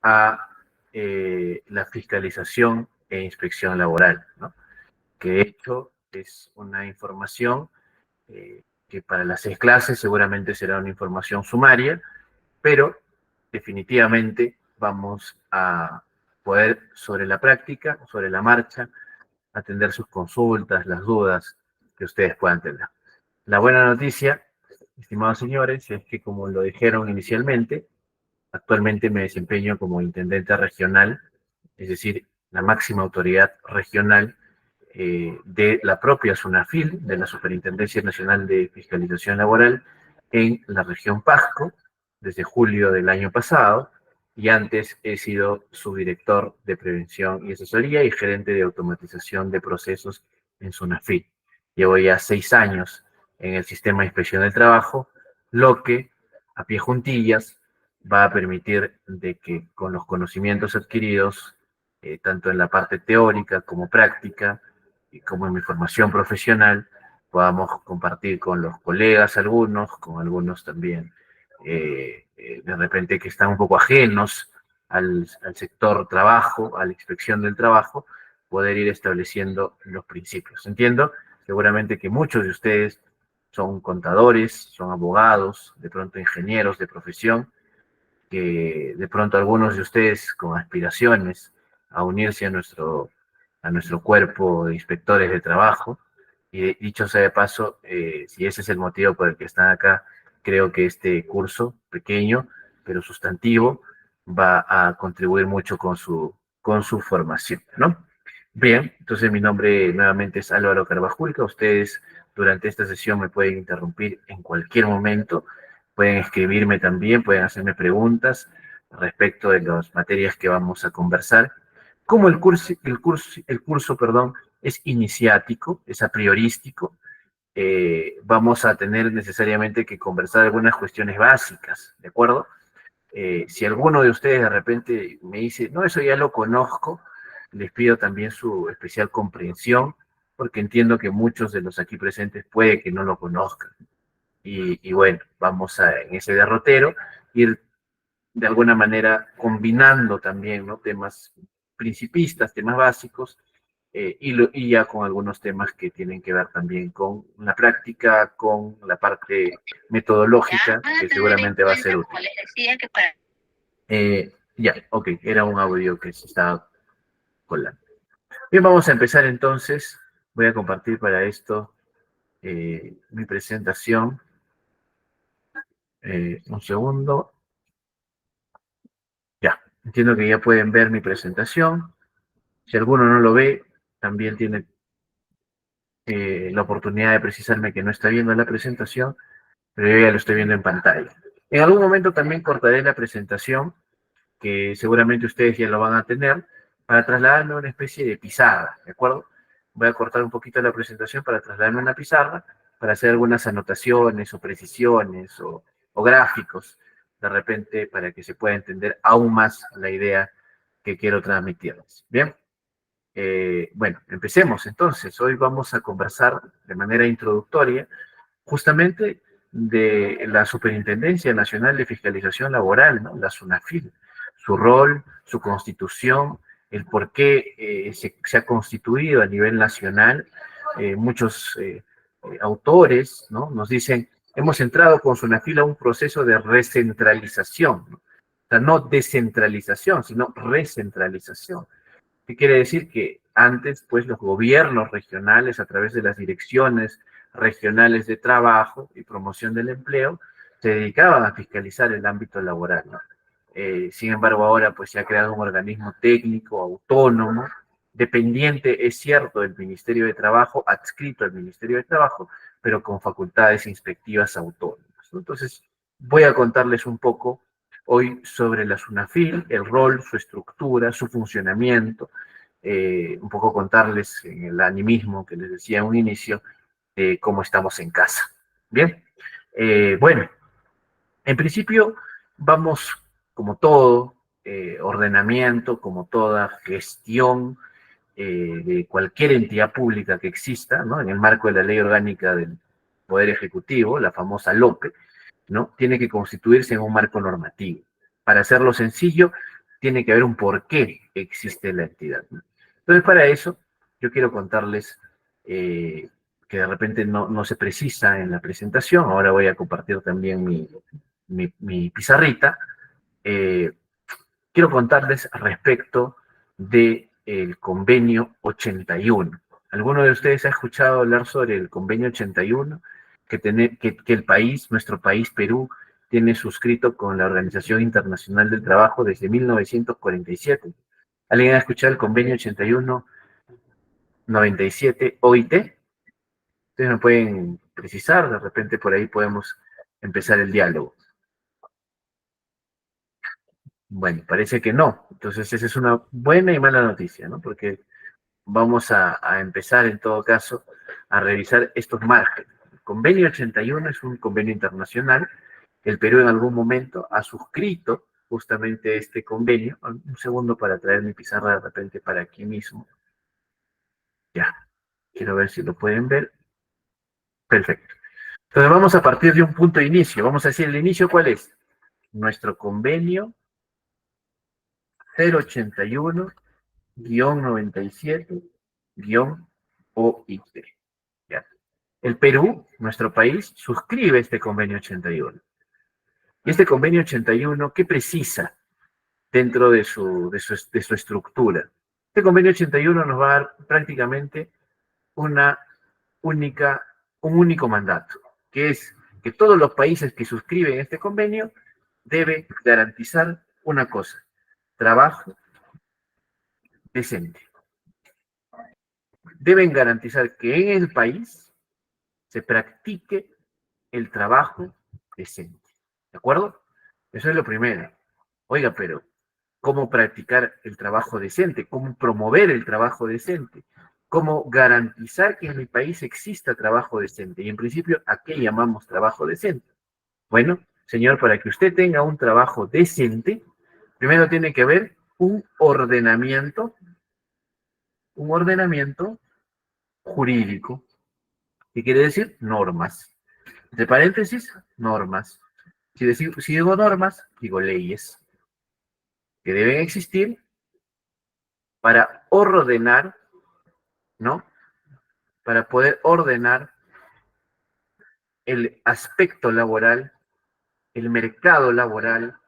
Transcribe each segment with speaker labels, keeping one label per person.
Speaker 1: a la fiscalización e inspección laboral, ¿no? Que de hecho es una información que para las 6 clases seguramente será una información sumaria, pero definitivamente vamos a poder sobre la práctica, sobre la marcha, atender sus consultas, las dudas que ustedes puedan tener. La buena noticia, estimados señores, es que como lo dijeron inicialmente, actualmente me desempeño como intendente regional, es decir, la máxima autoridad regional de la propia SUNAFIL, de la Superintendencia Nacional de Fiscalización Laboral, en la región Pasco, desde julio del año pasado, y antes he sido subdirector de prevención y asesoría y gerente de automatización de procesos en SUNAFIL. Llevo ya 6 años en el sistema de inspección del trabajo, lo que a pie juntillas va a permitir de que con los conocimientos adquiridos, tanto en la parte teórica como práctica, y como en mi formación profesional, podamos compartir con los colegas algunos, con algunos también, de repente que están un poco ajenos al sector trabajo, a la inspección del trabajo, poder ir estableciendo los principios. Entiendo seguramente que muchos de ustedes son contadores, son abogados, de pronto ingenieros de profesión, que de pronto algunos de ustedes con aspiraciones a unirse a nuestro cuerpo de inspectores de trabajo. Y dicho sea de paso, si ese es el motivo por el que están acá, creo que este curso pequeño, pero sustantivo, va a contribuir mucho con su formación, ¿no? Bien, entonces mi nombre nuevamente es Álvaro Carbajulca. Ustedes durante esta sesión me pueden interrumpir en cualquier momento, pueden escribirme también, pueden hacerme preguntas respecto de las materias que vamos a conversar. Como el curso, perdón, es iniciático, es a priorístico, vamos a tener necesariamente que conversar algunas cuestiones básicas, ¿de acuerdo? Si alguno de ustedes de repente me dice, no, eso ya lo conozco, les pido también su especial comprensión, porque entiendo que muchos de los aquí presentes puede que no lo conozcan. Y bueno, vamos a, en ese derrotero, ir de alguna manera combinando también, ¿no? Temas principistas, temas básicos, y ya con algunos temas que tienen que ver también con la práctica, con la parte metodológica, que seguramente va a ser útil. Ya, ok, era un audio que se estaba colando. Bien, vamos a empezar entonces. Voy a compartir para esto mi presentación. Un segundo. Ya, entiendo que ya pueden ver mi presentación. Si alguno no lo ve, también tiene la oportunidad de precisarme que no está viendo la presentación, pero yo ya lo estoy viendo en pantalla. En algún momento también cortaré la presentación, que seguramente ustedes ya lo van a tener, para trasladarme a una especie de pizarra, ¿de acuerdo? Voy a cortar un poquito la presentación para trasladarme a una pizarra, para hacer algunas anotaciones o precisiones o gráficos, de repente, para que se pueda entender aún más la idea que quiero transmitirles. Bien. Bueno, empecemos entonces. Hoy vamos a conversar de manera introductoria justamente de la Superintendencia Nacional de Fiscalización Laboral, ¿no? La SUNAFIL, su rol, su constitución, el por qué se ha constituido a nivel nacional. Muchos autores, ¿no? Nos dicen, hemos entrado con SUNAFIL a un proceso de recentralización, ¿no? O sea, no descentralización, sino recentralización. ¿Qué quiere decir? Que antes, pues, los gobiernos regionales, a través de las direcciones regionales de trabajo y promoción del empleo, se dedicaban a fiscalizar el ámbito laboral, ¿no? Sin embargo, ahora, pues, se ha creado un organismo técnico, autónomo, dependiente, es cierto, del Ministerio de Trabajo, adscrito al Ministerio de Trabajo, pero con facultades inspectivas autónomas, ¿no? Entonces, voy a contarles un poco hoy sobre la SUNAFIL, el rol, su estructura, su funcionamiento, un poco contarles en el animismo que les decía en un inicio, cómo estamos en casa. Bien, bueno, en principio vamos, como todo ordenamiento, como toda gestión de cualquier entidad pública que exista, ¿no? En el marco de la Ley Orgánica del Poder Ejecutivo, la famosa LOPE, ¿no? Tiene que constituirse en un marco normativo. para hacerlo sencillo, tiene que haber un por qué existe la entidad, ¿no? Entonces, para eso, yo quiero contarles que de repente no se precisa en la presentación. Ahora voy a compartir también mi pizarrita. Eh, Quiero contarles respecto del convenio 81. ¿Alguno de ustedes ha escuchado hablar sobre el convenio 81? Que el país, nuestro país, Perú, tiene suscrito con la Organización Internacional del Trabajo desde 1947. ¿Alguien ha escuchado el convenio 81-97 OIT? Ustedes me pueden precisar, de repente por ahí podemos empezar el diálogo. Bueno, parece que no. Entonces, esa es una buena y mala noticia, ¿no? Porque vamos a empezar, en todo caso, a revisar estos márgenes. El convenio 81 es un convenio internacional. El Perú en algún momento ha suscrito justamente este convenio. Un segundo para traer mi pizarra de repente para aquí mismo. Ya, quiero ver si lo pueden ver. Perfecto. Entonces vamos a partir de un punto de inicio. Vamos a decir, el inicio, ¿cuál es? Nuestro convenio 081-97-OIT. ¿Ya? El Perú, nuestro país, suscribe este convenio 81. Y este convenio 81, ¿qué precisa dentro de su estructura? Este convenio 81 nos va a dar prácticamente una única, un único mandato, que es que todos los países que suscriben este convenio deben garantizar una cosa: trabajo decente. Deben garantizar que en el país se practique el trabajo decente. ¿De acuerdo? Eso es lo primero. Oiga, pero ¿cómo practicar el trabajo decente? ¿Cómo promover el trabajo decente? ¿Cómo garantizar que en mi país exista trabajo decente? Y en principio, ¿a qué llamamos trabajo decente? Bueno, señor, para que usted tenga un trabajo decente, primero tiene que haber un ordenamiento jurídico. ¿Qué quiere decir? Normas. Entre paréntesis, normas. Si digo normas, digo leyes que deben existir para ordenar, ¿no? Para poder ordenar el aspecto laboral, el mercado laboral,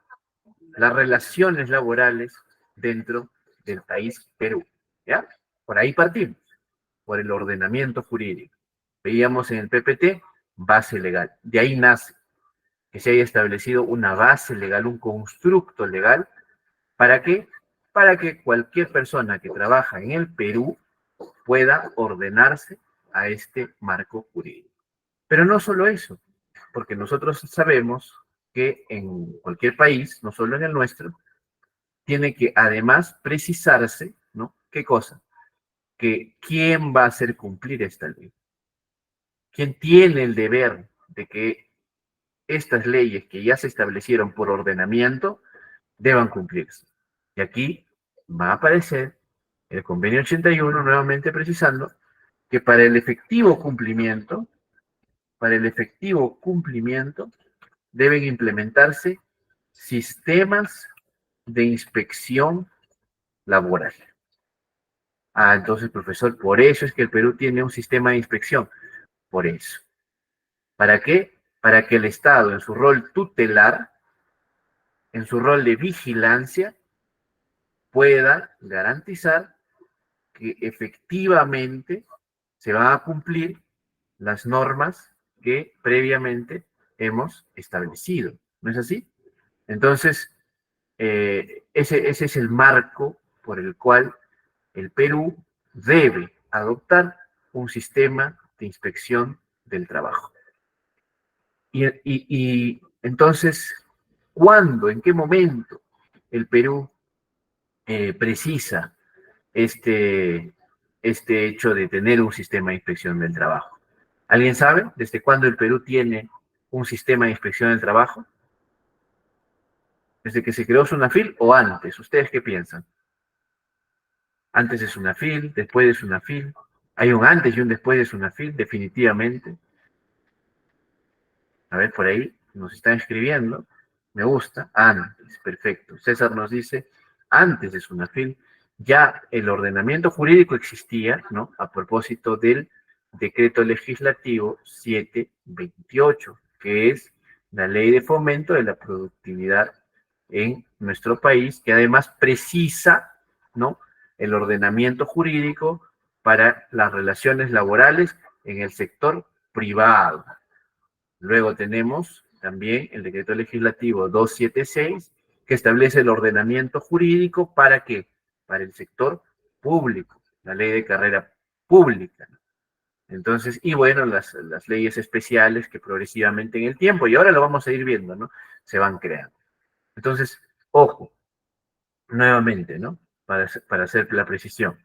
Speaker 1: las relaciones laborales dentro del país Perú. ¿Ya? Por ahí partimos, por el ordenamiento jurídico. Veíamos en el PPT, base legal. De ahí nace que se haya establecido una base legal, un constructo legal. ¿Para qué? Para que cualquier persona que trabaja en el Perú pueda ordenarse a este marco jurídico. Pero no solo eso, porque nosotros sabemos que en cualquier país, no solo en el nuestro, tiene que además precisarse, ¿no? ¿Qué cosa? Que quién va a hacer cumplir esta ley. ¿Quién tiene el deber de que estas leyes que ya se establecieron por ordenamiento deban cumplirse? Y aquí va a aparecer el convenio 81 nuevamente precisando que para el efectivo cumplimiento deben implementarse sistemas de inspección laboral. Ah, entonces, profesor, por eso es que el Perú tiene un sistema de inspección. Por eso. ¿Para qué? Para que el Estado, en su rol tutelar, en su rol de vigilancia, pueda garantizar que efectivamente se van a cumplir las normas que previamente hemos establecido. ¿No es así? Entonces, ese es el marco por el cual el Perú debe adoptar un sistema de inspección del trabajo. Y entonces, ¿cuándo, en qué momento el Perú precisa este, este hecho de tener un sistema de inspección del trabajo? ¿Alguien sabe desde cuándo el Perú tiene un sistema de inspección del trabajo? ¿Desde que se creó SUNAFIL o antes? ¿Ustedes qué piensan? Antes de SUNAFIL, después de SUNAFIL. Hay un antes y un después de SUNAFIL, definitivamente. A ver, por ahí nos están escribiendo. Me gusta, antes, perfecto. César nos dice, antes de SUNAFIL, ya el ordenamiento jurídico existía, ¿no? A propósito del decreto legislativo 728, que es la ley de fomento de la productividad en nuestro país, que además precisa, ¿no? El ordenamiento jurídico para las relaciones laborales en el sector privado. Luego tenemos también el decreto legislativo 276, que establece el ordenamiento jurídico para qué? Para el sector público, la ley de carrera pública. Entonces, y bueno, las leyes especiales que progresivamente en el tiempo, y ahora lo vamos a ir viendo, ¿no? Se van creando. Entonces, ojo, nuevamente, ¿no? Para hacer la precisión.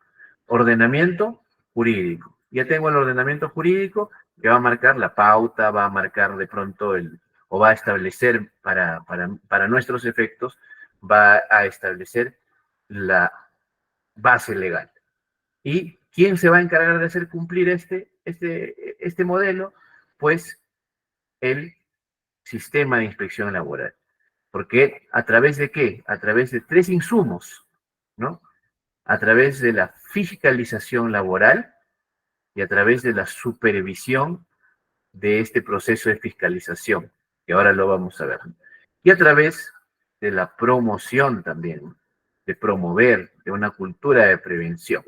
Speaker 1: Ordenamiento jurídico. Ya tengo el ordenamiento jurídico que va a marcar la pauta, va a marcar de pronto o va a establecer para nuestros efectos, va a establecer la base legal. ¿Y quién se va a encargar de hacer cumplir este modelo? Pues el sistema de inspección laboral. Porque a través de qué? A través de tres insumos, ¿no? A través de la fiscalización laboral y a través de la supervisión de este proceso de fiscalización, que ahora lo vamos a ver. Y a través de la promoción también, de promover, de una cultura de prevención.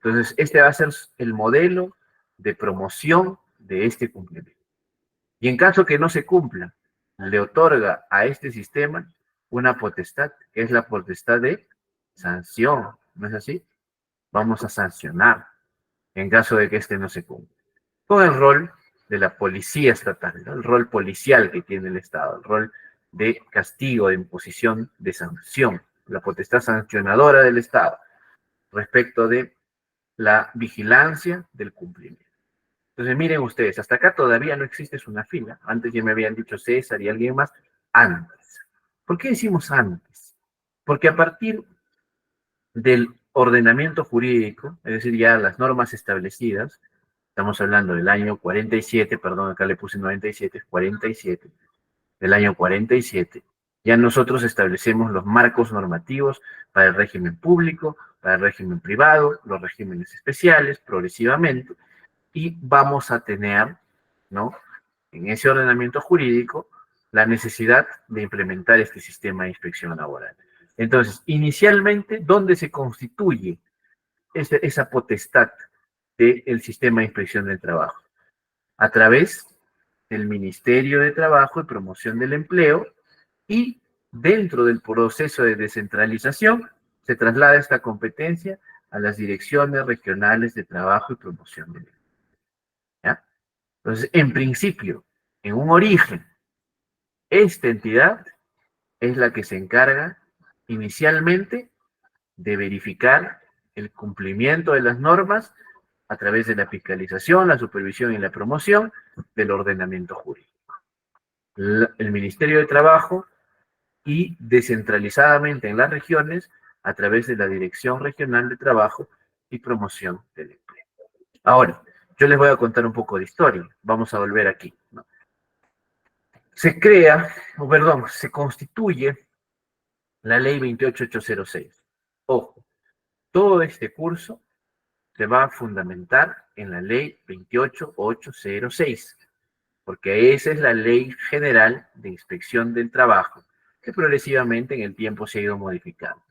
Speaker 1: Entonces, este va a ser el modelo de promoción de este cumplimiento. Y en caso que no se cumpla, le otorga a este sistema una potestad, que es la potestad de sanción, ¿no es así? Vamos a sancionar en caso de que este no se cumpla. Con el rol de la policía estatal, ¿no? El rol policial que tiene el Estado, el rol de castigo, de imposición, de sanción, la potestad sancionadora del Estado respecto de la vigilancia del cumplimiento. Entonces, miren ustedes, hasta acá todavía no existe una fila. Antes ya me habían dicho César y alguien más, antes. ¿Por qué decimos antes? Porque a partir del ordenamiento jurídico, es decir, ya las normas establecidas, estamos hablando del año 47, perdón, acá le puse 97, 47, del año 47, ya nosotros establecemos los marcos normativos para el régimen público, para el régimen privado, los regímenes especiales, progresivamente, y vamos a tener, ¿no? En ese ordenamiento jurídico, la necesidad de implementar este sistema de inspección laboral. Entonces, inicialmente, ¿dónde se constituye esa potestad del sistema de inspección del trabajo? A través del Ministerio de Trabajo y Promoción del Empleo, y dentro del proceso de descentralización se traslada esta competencia a las direcciones regionales de trabajo y promoción del empleo. ¿Ya? Entonces, en principio, en un origen, esta entidad es la que se encarga inicialmente de verificar el cumplimiento de las normas a través de la fiscalización, la supervisión y la promoción del ordenamiento jurídico. El Ministerio de Trabajo y descentralizadamente en las regiones a través de la Dirección Regional de Trabajo y Promoción del Empleo. Ahora, yo les voy a contar un poco de historia. Vamos a volver aquí, ¿no? Se crea, o perdón, se constituye la ley 28806. Ojo, todo este curso se va a fundamentar en la ley 28806, porque esa es la ley general de inspección del trabajo, que progresivamente en el tiempo se ha ido modificando.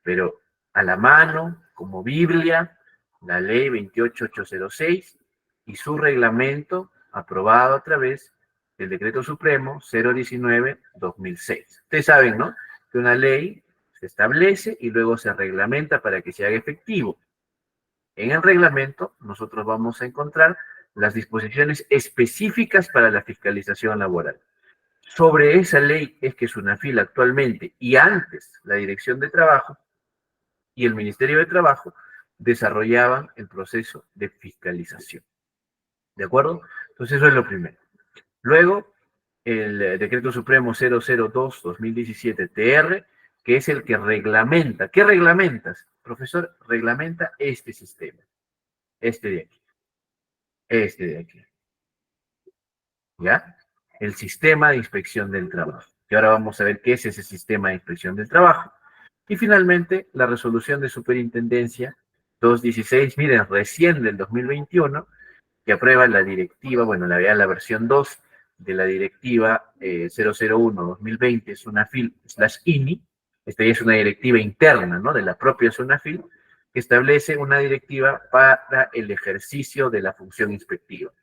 Speaker 1: Pero a la mano, como Biblia, la ley 28806 y su reglamento aprobado a través del Decreto Supremo 019-2006. Ustedes saben, ¿no? Que una ley se establece y luego se reglamenta para que se haga efectivo. En el reglamento nosotros vamos a encontrar las disposiciones específicas para la fiscalización laboral. Sobre esa ley es que SUNAFIL actualmente y antes la Dirección de Trabajo y el Ministerio de Trabajo desarrollaban el proceso de fiscalización. ¿De acuerdo? Entonces eso es lo primero. Luego, el Decreto Supremo 002-2017-TR, que es el que reglamenta. ¿Qué reglamentas? Profesor, reglamenta este sistema. Este de aquí. Este de aquí. ¿Ya? El sistema de inspección del trabajo. que ahora vamos a ver qué es ese sistema de inspección del trabajo. Y finalmente, la resolución de superintendencia 216, miren, recién del 2021, que aprueba la directiva, bueno, la versión 2 de la directiva 001-2020, SUNAFIL/INI. Esta ya es una directiva interna, ¿no?, de la propia SUNAFIL, que establece una directiva para el ejercicio de la función inspectiva.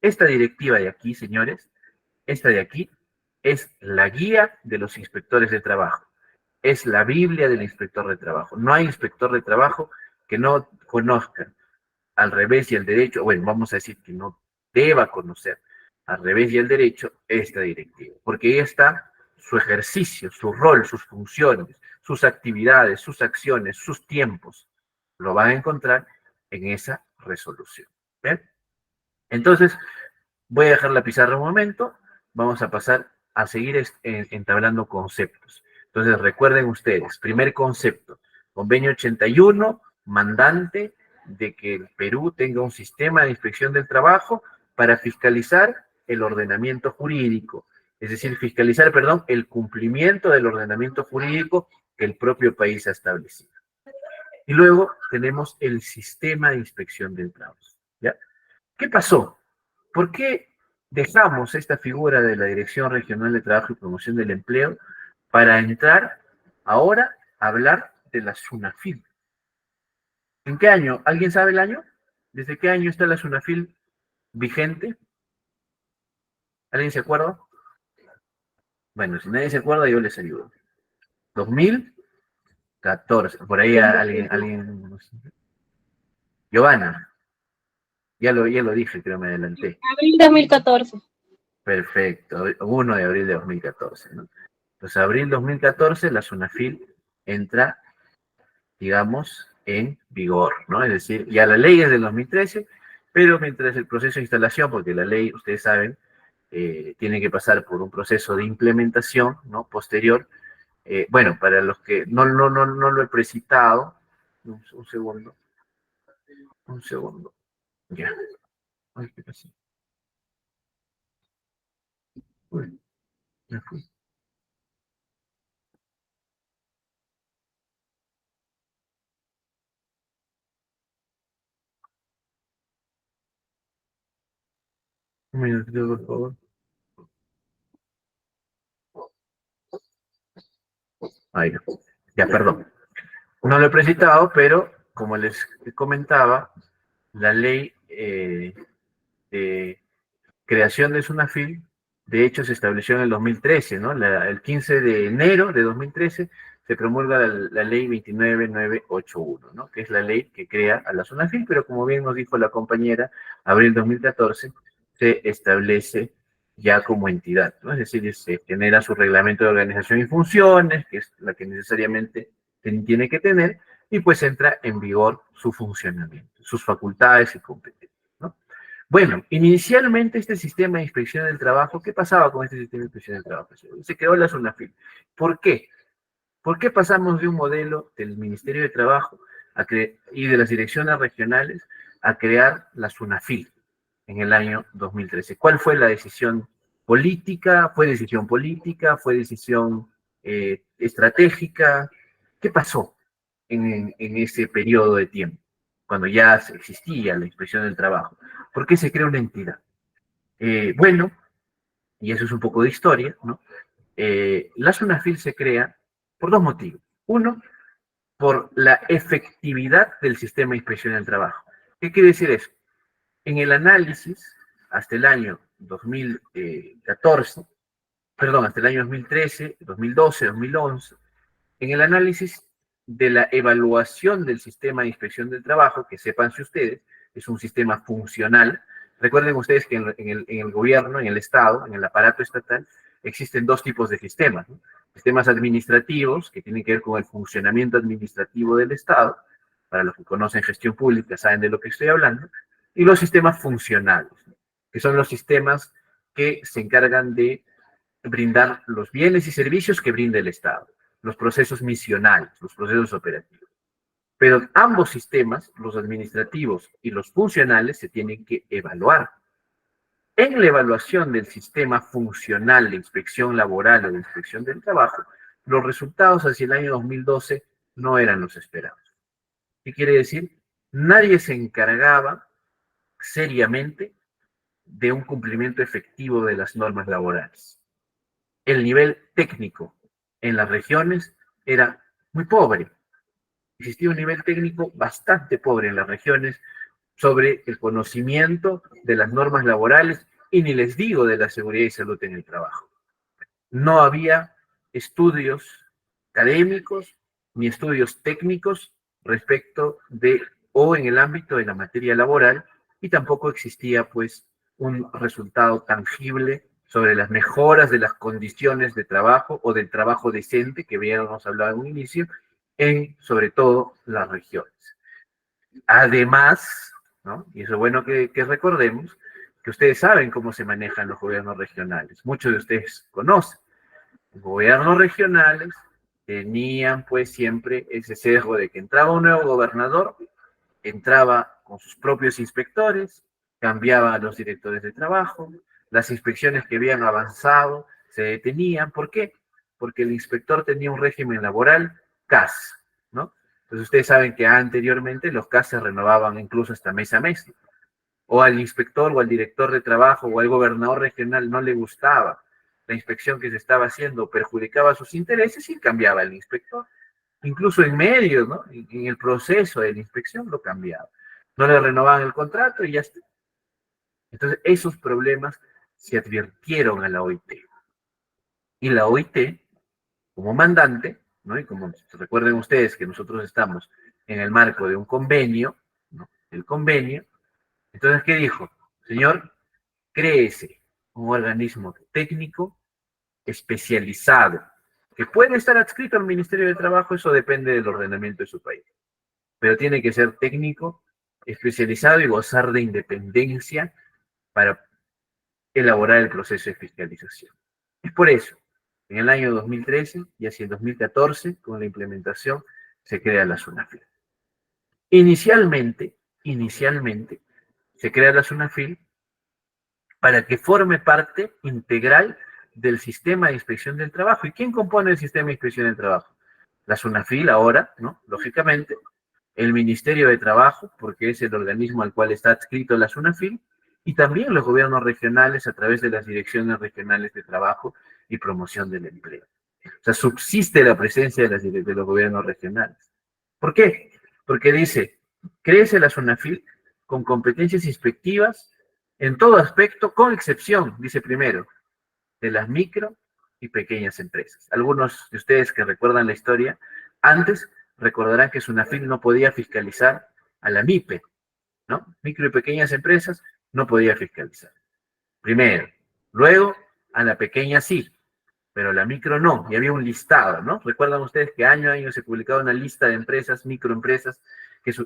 Speaker 1: Esta directiva de aquí, señores, esta de aquí, es la guía de los inspectores de trabajo. Es la Biblia del inspector de trabajo. No hay inspector de trabajo que no conozca al revés y al derecho, bueno, vamos a decir que no deba conocer al revés y al derecho esta directiva, porque ahí está su ejercicio, su rol, sus funciones, sus actividades, sus acciones, sus tiempos. Lo van a encontrar en esa resolución. ¿Bien? Entonces, voy a dejar la pizarra un momento, vamos a pasar a seguir entablando conceptos. Entonces, recuerden ustedes, primer concepto, convenio 81, mandante de que el Perú tenga un sistema de inspección del trabajo para fiscalizar el ordenamiento jurídico, es decir, fiscalizar, perdón, el cumplimiento del ordenamiento jurídico que el propio país ha establecido. Y luego tenemos el sistema de inspección del trabajo. ¿Ya? ¿Qué pasó? ¿Por qué dejamos esta figura de la Dirección Regional de Trabajo y Promoción del Empleo para entrar ahora a hablar de la SUNAFIL? ¿En qué año? ¿Alguien sabe el año? ¿Desde qué año está la SUNAFIL vigente? ¿Alguien se acuerda? Bueno, si nadie se acuerda, yo les ayudo. 2014. Por ahí alguien. Giovanna, ya lo dije, creo me adelanté.
Speaker 2: Abril 2014.
Speaker 1: Perfecto, 1 de abril de 2014, ¿no? Entonces, abril 2014, la SUNAFIL entra, digamos, en vigor, ¿no? Es decir, ya la ley es del 2013, pero mientras el proceso de instalación, porque la ley, ustedes saben, tiene que pasar por un proceso de implementación, ¿no?, posterior. Bueno, para los que no lo he precitado, un segundo, ya. Ay, ¿qué pasó? Uy, me fui. Un minutito, por favor. Ahí no. Ya, perdón. No lo he precitado, pero como les comentaba, la ley de creación de SUNAFIL, de hecho, se estableció en el 2013, ¿no? El 15 de enero de 2013 se promulga la ley 29981, ¿no?, que es la ley que crea a la SUNAFIL, pero como bien nos dijo la compañera, abril 2014 se establece ya como entidad, ¿no? Es decir, se genera su reglamento de organización y funciones, que es la que necesariamente tiene que tener, y pues entra en vigor su funcionamiento, sus facultades y competencias, ¿no? Bueno, inicialmente este sistema de inspección del trabajo, ¿qué pasaba con este sistema de inspección del trabajo? Se creó la SUNAFIL. ¿Por qué? ¿Por qué pasamos de un modelo del Ministerio de Trabajo y de las direcciones regionales a crear la SUNAFIL en el año 2013? ¿Cuál fue la decisión política? ¿Fue decisión política? ¿Fue decisión estratégica? ¿Qué pasó en ese periodo de tiempo, cuando ya existía la inspección del trabajo? ¿Por qué se crea una entidad? Bueno, y eso es un poco de historia, ¿no? La SUNAFIL se crea por dos motivos. Uno, por la efectividad del sistema de inspección del trabajo. ¿Qué quiere decir eso? En el análisis, hasta el año 2014, perdón, hasta el año 2013, 2012, 2011, en el análisis de la evaluación del sistema de inspección del trabajo, que sepan si ustedes, es un sistema funcional. Recuerden ustedes que en el gobierno, en el Estado, en el aparato estatal, existen dos tipos de sistemas, ¿no? Sistemas administrativos, que tienen que ver con el funcionamiento administrativo del Estado, para los que conocen gestión pública saben de lo que estoy hablando, y los sistemas funcionales, ¿no?, que son los sistemas que se encargan de brindar los bienes y servicios que brinda el Estado, los procesos misionales, los procesos operativos. Pero ambos sistemas, los administrativos y los funcionales, se tienen que evaluar. En la evaluación del sistema funcional de inspección laboral o de inspección del trabajo, los resultados hacia el año 2012 no eran los esperados. ¿Qué quiere decir? Nadie se encargaba seriamente de un cumplimiento efectivo de las normas laborales. El nivel técnico en las regiones era muy pobre. Existía un nivel técnico bastante pobre en las regiones sobre el conocimiento de las normas laborales y ni les digo de la seguridad y salud en el trabajo. No había estudios académicos ni estudios técnicos respecto de o en el ámbito de la materia laboral y tampoco existía pues un resultado tangible sobre las mejoras de las condiciones de trabajo o del trabajo decente que habíamos hablado en un inicio en sobre todo las regiones. Además, ¿no? Y eso es bueno que recordemos, que ustedes saben cómo se manejan los gobiernos regionales. Muchos de ustedes conocen. Los gobiernos regionales tenían pues siempre ese sesgo de que entraba un nuevo gobernador, entraba con sus propios inspectores, cambiaba a los directores de trabajo, las inspecciones que habían avanzado se detenían. ¿Por qué? Porque el inspector tenía un régimen laboral CAS, ¿no? Entonces ustedes saben que anteriormente los CAS se renovaban incluso hasta mes a mes, ¿no? O al inspector o al director de trabajo o al gobernador regional no le gustaba la inspección que se estaba haciendo, perjudicaba sus intereses y cambiaba el inspector. Incluso en medio, ¿no? En el proceso de la inspección lo cambiaba. No le renovaban el contrato y ya está. Entonces, esos problemas se advirtieron a la OIT. Y la OIT, como mandante, ¿no? Y como recuerden ustedes que nosotros estamos en el marco de un convenio, ¿no? El convenio. Entonces, ¿qué dijo? Señor, créese un organismo técnico especializado, que puede estar adscrito al Ministerio de Trabajo, eso depende del ordenamiento de su país, pero tiene que ser técnico, especializado y gozar de independencia para elaborar el proceso de fiscalización. Es por eso, en el año 2013 y hacia el 2014, con la implementación, se crea la SUNAFIL. Inicialmente, se crea la SUNAFIL para que forme parte integral del sistema de inspección del trabajo. ¿Y quién compone el sistema de inspección del trabajo? La SUNAFIL ahora, ¿no? Lógicamente, el Ministerio de Trabajo, porque es el organismo al cual está adscrito la SUNAFIL, y también los gobiernos regionales a través de las direcciones regionales de trabajo y promoción del empleo. O sea, subsiste la presencia de los gobiernos regionales. ¿Por qué? Porque dice, crece la SUNAFIL con competencias inspectivas en todo aspecto, con excepción, dice primero, de las micro y pequeñas empresas. Algunos de ustedes que recuerdan la historia, antes recordarán que SUNAFIL no podía fiscalizar a la MIPE, ¿no? Micro y pequeñas empresas no podía fiscalizar. Primero. Luego, a la pequeña sí, pero la micro no, y había un listado, ¿no? Recuerdan ustedes que año a año se publicaba una lista de empresas, microempresas,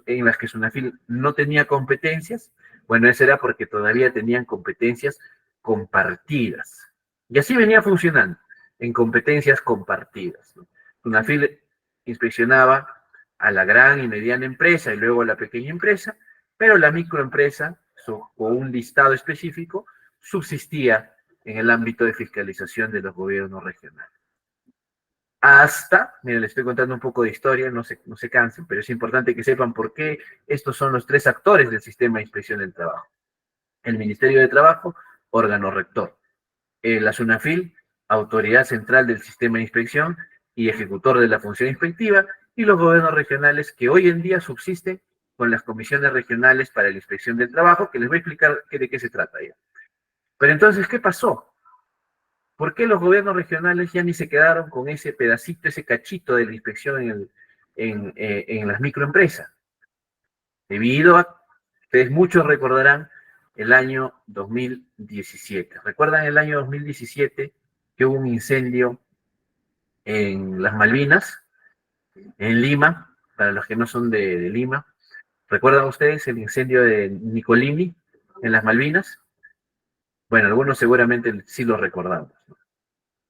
Speaker 1: en las que SUNAFIL no tenía competencias. Bueno, eso era porque todavía tenían competencias compartidas. Y así venía funcionando, en competencias compartidas, ¿no? SUNAFIL inspeccionaba a la gran y mediana empresa y luego a la pequeña empresa, pero la microempresa, con un listado específico, subsistía en el ámbito de fiscalización de los gobiernos regionales. Hasta, miren, les estoy contando un poco de historia, no se cansen, pero es importante que sepan por qué estos son los tres actores del sistema de inspección del trabajo. El Ministerio de Trabajo, órgano rector. La SUNAFIL, autoridad central del sistema de inspección y ejecutor de la función inspectiva, y los gobiernos regionales que hoy en día subsisten con las comisiones regionales para la inspección del trabajo, que les voy a explicar de qué se trata ya. Pero entonces, ¿qué pasó? ¿Por qué los gobiernos regionales ya ni se quedaron con ese pedacito, ese cachito de la inspección en las microempresas? Debido a, ustedes muchos recordarán el año 2017. ¿Recuerdan el año 2017 que hubo un incendio en las Malvinas, en Lima, para los que no son de Lima? ¿Recuerdan ustedes el incendio de Nicolini en las Malvinas? Bueno, algunos seguramente sí lo recordamos, ¿no?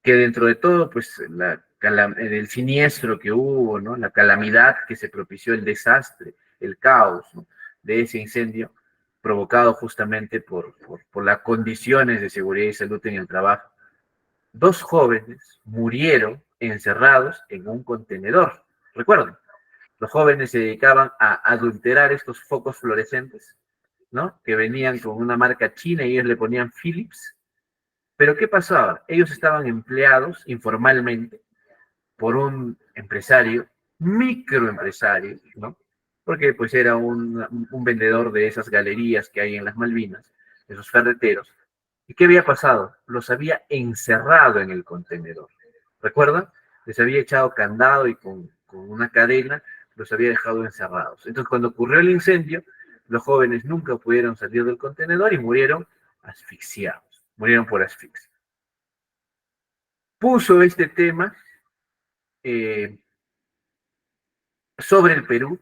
Speaker 1: Que dentro de todo, pues, el siniestro que hubo, ¿no? La calamidad que se propició, el desastre, el caos, ¿no? De ese incendio, provocado justamente por las condiciones de seguridad y salud en el trabajo. Dos jóvenes murieron encerrados en un contenedor. Recuerden, los jóvenes se dedicaban a adulterar estos focos fluorescentes, ¿no? Que venían con una marca china y ellos le ponían Philips. Pero ¿qué pasaba? Ellos estaban empleados informalmente por un empresario, microempresario, ¿no? Porque pues era un vendedor de esas galerías que hay en las Malvinas, esos ferreteros. ¿Y qué había pasado? Los había encerrado en el contenedor. ¿Recuerdan? Les había echado candado y con una cadena los había dejado encerrados. Entonces, cuando ocurrió el incendio, los jóvenes nunca pudieron salir del contenedor y murieron asfixiados, murieron por asfixia. Puso este tema eh, sobre el Perú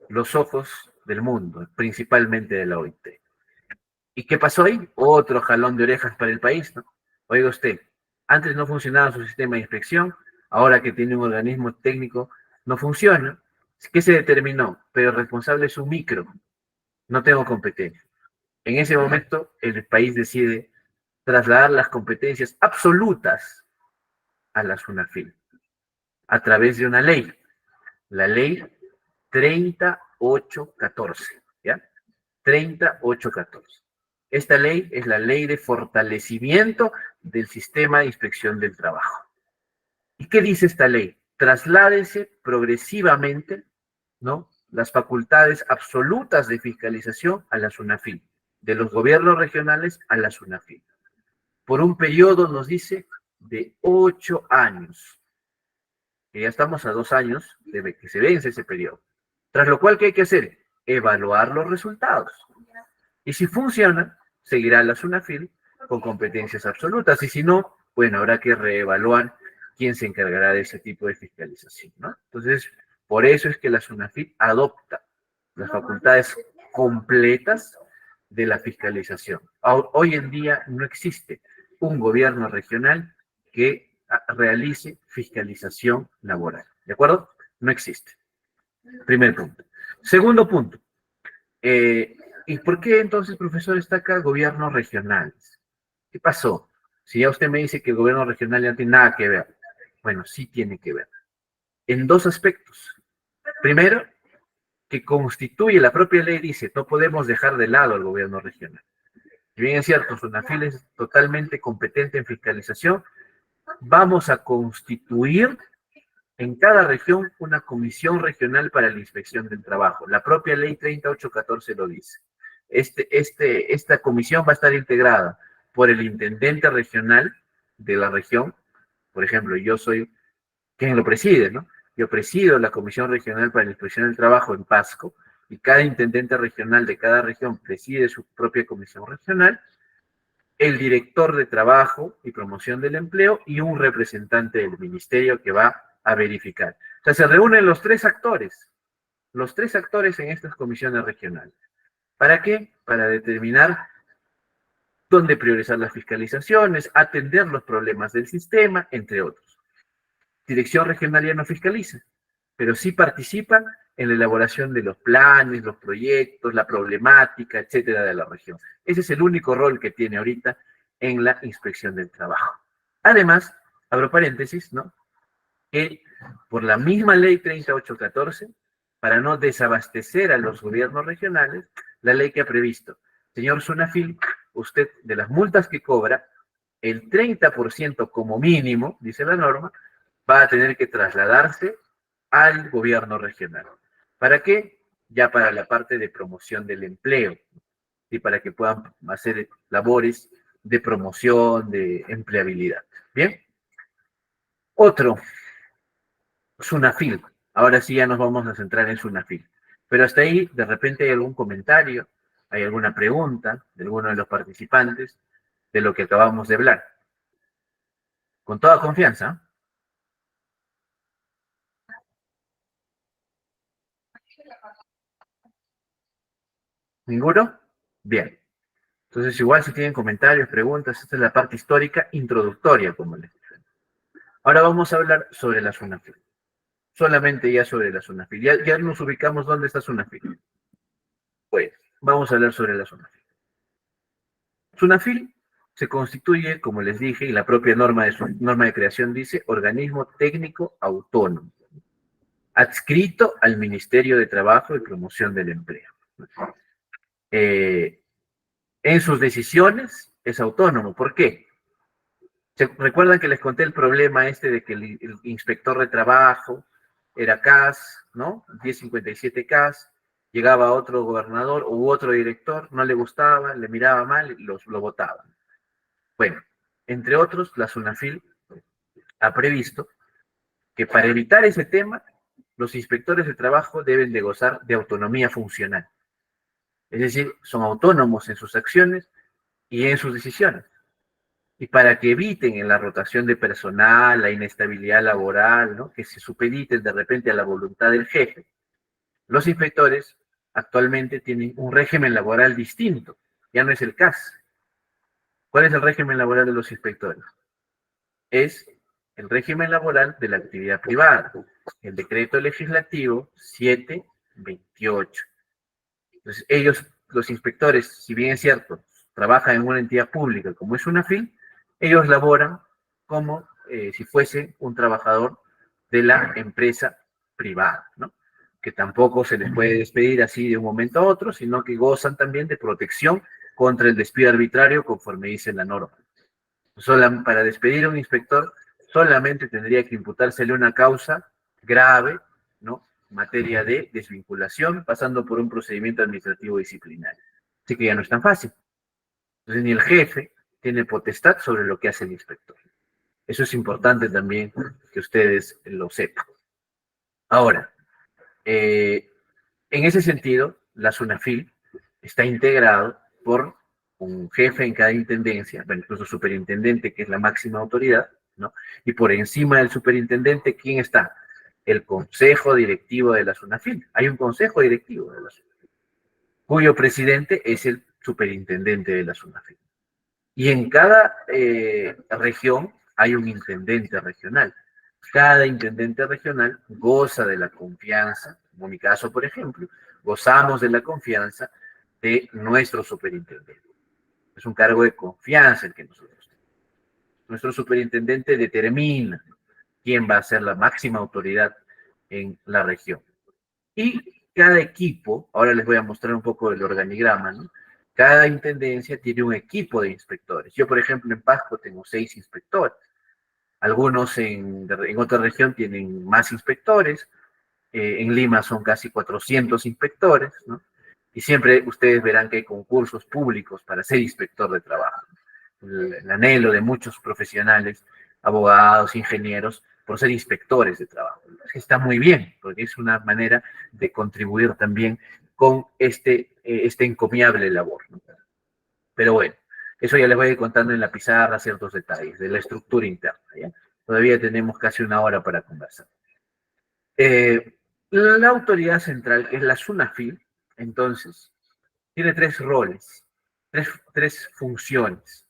Speaker 1: los ojos del mundo, principalmente de la OIT. ¿Y qué pasó ahí? Otro jalón de orejas para el país, ¿no? Oiga usted, antes no funcionaba su sistema de inspección, ahora que tiene un organismo técnico no funciona. ¿Qué se determinó? Pero el responsable es un micro, no tengo competencia. En ese momento el país decide trasladar las competencias absolutas a la SUNAFIL a través de una ley, la ley 3814, ¿ya? 3814. Esta ley es la ley de fortalecimiento del sistema de inspección del trabajo. ¿Y qué dice esta ley? Trasládese progresivamente, ¿no? Las facultades absolutas de fiscalización a la SUNAFIL, de los gobiernos regionales a la SUNAFIL. Por un periodo, nos dice, de 8 años. Que ya estamos a 2 años de que se vence ese periodo. Tras lo cual, ¿qué hay que hacer? Evaluar los resultados. Y si funciona, seguirá la SUNAFIL con competencias absolutas. Y si no, bueno, habrá que reevaluar quién se encargará de ese tipo de fiscalización, ¿no? Entonces, por eso es que la SUNAFIL adopta las facultades completas de la fiscalización. Hoy en día no existe un gobierno regional que realice fiscalización laboral. ¿De acuerdo? No existe. Primer punto. Segundo punto. ¿Y por qué entonces, profesor, está acá gobiernos regionales? ¿Qué pasó? Si ya usted me dice que el gobierno regional ya no tiene nada que ver. Bueno, sí tiene que ver. En dos aspectos. Primero, que constituye la propia ley, dice, no podemos dejar de lado al gobierno regional. Si bien es cierto, SUNAFIL es totalmente competente en fiscalización, vamos a constituir en cada región una comisión regional para la inspección del trabajo. La propia ley 3814 lo dice. Esta comisión va a estar integrada por el intendente regional de la región. Por ejemplo, yo soy quien lo preside, ¿no? Yo presido la Comisión Regional para la Inspección del Trabajo en Pasco, y cada intendente regional de cada región preside su propia comisión regional, el director de trabajo y promoción del empleo y un representante del ministerio que va a verificar. O sea, se reúnen los tres actores en estas comisiones regionales. ¿Para qué? Para determinar dónde priorizar las fiscalizaciones, atender los problemas del sistema, entre otros. Dirección regional ya no fiscaliza, pero sí participa en la elaboración de los planes, los proyectos, la problemática, etcétera, de la región. Ese es el único rol que tiene ahorita en la inspección del trabajo. Además, abro paréntesis, ¿no? Que por la misma ley 3814, para no desabastecer a los gobiernos regionales, la ley que ha previsto, señor Sunafil, usted de las multas que cobra, el 30% como mínimo, dice la norma, va a tener que trasladarse al gobierno regional. ¿Para qué? Ya para la parte de promoción del empleo y para que puedan hacer labores de promoción, de empleabilidad. Bien. Otro, SUNAFIL. Ahora sí ya nos vamos a centrar en SUNAFIL. Pero hasta ahí, de repente hay algún comentario, hay alguna pregunta de alguno de los participantes de lo que acabamos de hablar. Con toda confianza. ¿Ninguno? Bien. Entonces, igual si tienen comentarios, preguntas, esta es la parte histórica introductoria, como les dije. Ahora vamos a hablar sobre la SUNAFIL. Solamente ya sobre la SUNAFIL. Ya nos ubicamos dónde está SUNAFIL. Pues, vamos a hablar sobre la SUNAFIL. SUNAFIL se constituye, como les dije, y la propia norma de creación dice, organismo técnico autónomo, adscrito al Ministerio de Trabajo y Promoción del Empleo. En sus decisiones es autónomo. ¿Por qué? ¿Recuerdan que les conté el problema este de que el inspector de trabajo era CAS, ¿no? 1057 CAS, llegaba otro gobernador u otro director, no le gustaba, le miraba mal y lo votaban? Bueno, entre otros, la SUNAFIL ha previsto que para evitar ese tema, los inspectores de trabajo deben de gozar de autonomía funcional. Es decir, son autónomos en sus acciones y en sus decisiones. Y para que eviten en la rotación de personal, la inestabilidad laboral, ¿no?, que se supediten de repente a la voluntad del jefe, los inspectores actualmente tienen un régimen laboral distinto, ya no es el CAS. ¿Cuál es el régimen laboral de los inspectores? Es el régimen laboral de la actividad privada, el decreto legislativo 728. Entonces, ellos, los inspectores, si bien es cierto, trabajan en una entidad pública como es SUNAFIL, ellos laboran como si fuese un trabajador de la empresa privada, ¿no? Que tampoco se les puede despedir así de un momento a otro, sino que gozan también de protección contra el despido arbitrario conforme dice la norma. Para despedir a un inspector solamente tendría que imputársele una causa grave, ¿no?, en materia de desvinculación, pasando por un procedimiento administrativo disciplinario. Así que ya no es tan fácil. Entonces, ni el jefe tiene potestad sobre lo que hace el inspector. Eso es importante también que ustedes lo sepan. Ahora, en ese sentido, la SUNAFIL está integrado por un jefe en cada intendencia, bueno, incluso superintendente, que es la máxima autoridad, ¿no? Y por encima del superintendente, ¿quién está? El consejo directivo de la SUNAFIL. Hay un consejo directivo de la SUNAFIL, cuyo presidente es el superintendente de la SUNAFIL. Y en cada región hay un intendente regional. Cada intendente regional goza de la confianza, como mi caso, por ejemplo, gozamos de la confianza de nuestro superintendente. Es un cargo de confianza el que nosotros tenemos. Nuestro superintendente determina quién va a ser la máxima autoridad en la región. Y cada equipo, ahora les voy a mostrar un poco el organigrama, ¿no? Cada intendencia tiene un equipo de inspectores. Yo, por ejemplo, en Pasco tengo 6 inspectores. Algunos en otra región tienen más inspectores. En Lima son casi 400 inspectores, ¿no? Y siempre ustedes verán que hay concursos públicos para ser inspector de trabajo. El anhelo de muchos profesionales, abogados, ingenieros, por ser inspectores de trabajo. Está muy bien, porque es una manera de contribuir también con este encomiable labor, ¿no? Pero bueno, eso ya les voy a ir contando en la pizarra ciertos detalles de la estructura interna, ¿ya? Todavía tenemos casi una hora para conversar. La autoridad central, que es la SUNAFIL, entonces, tiene 3 roles, tres funciones,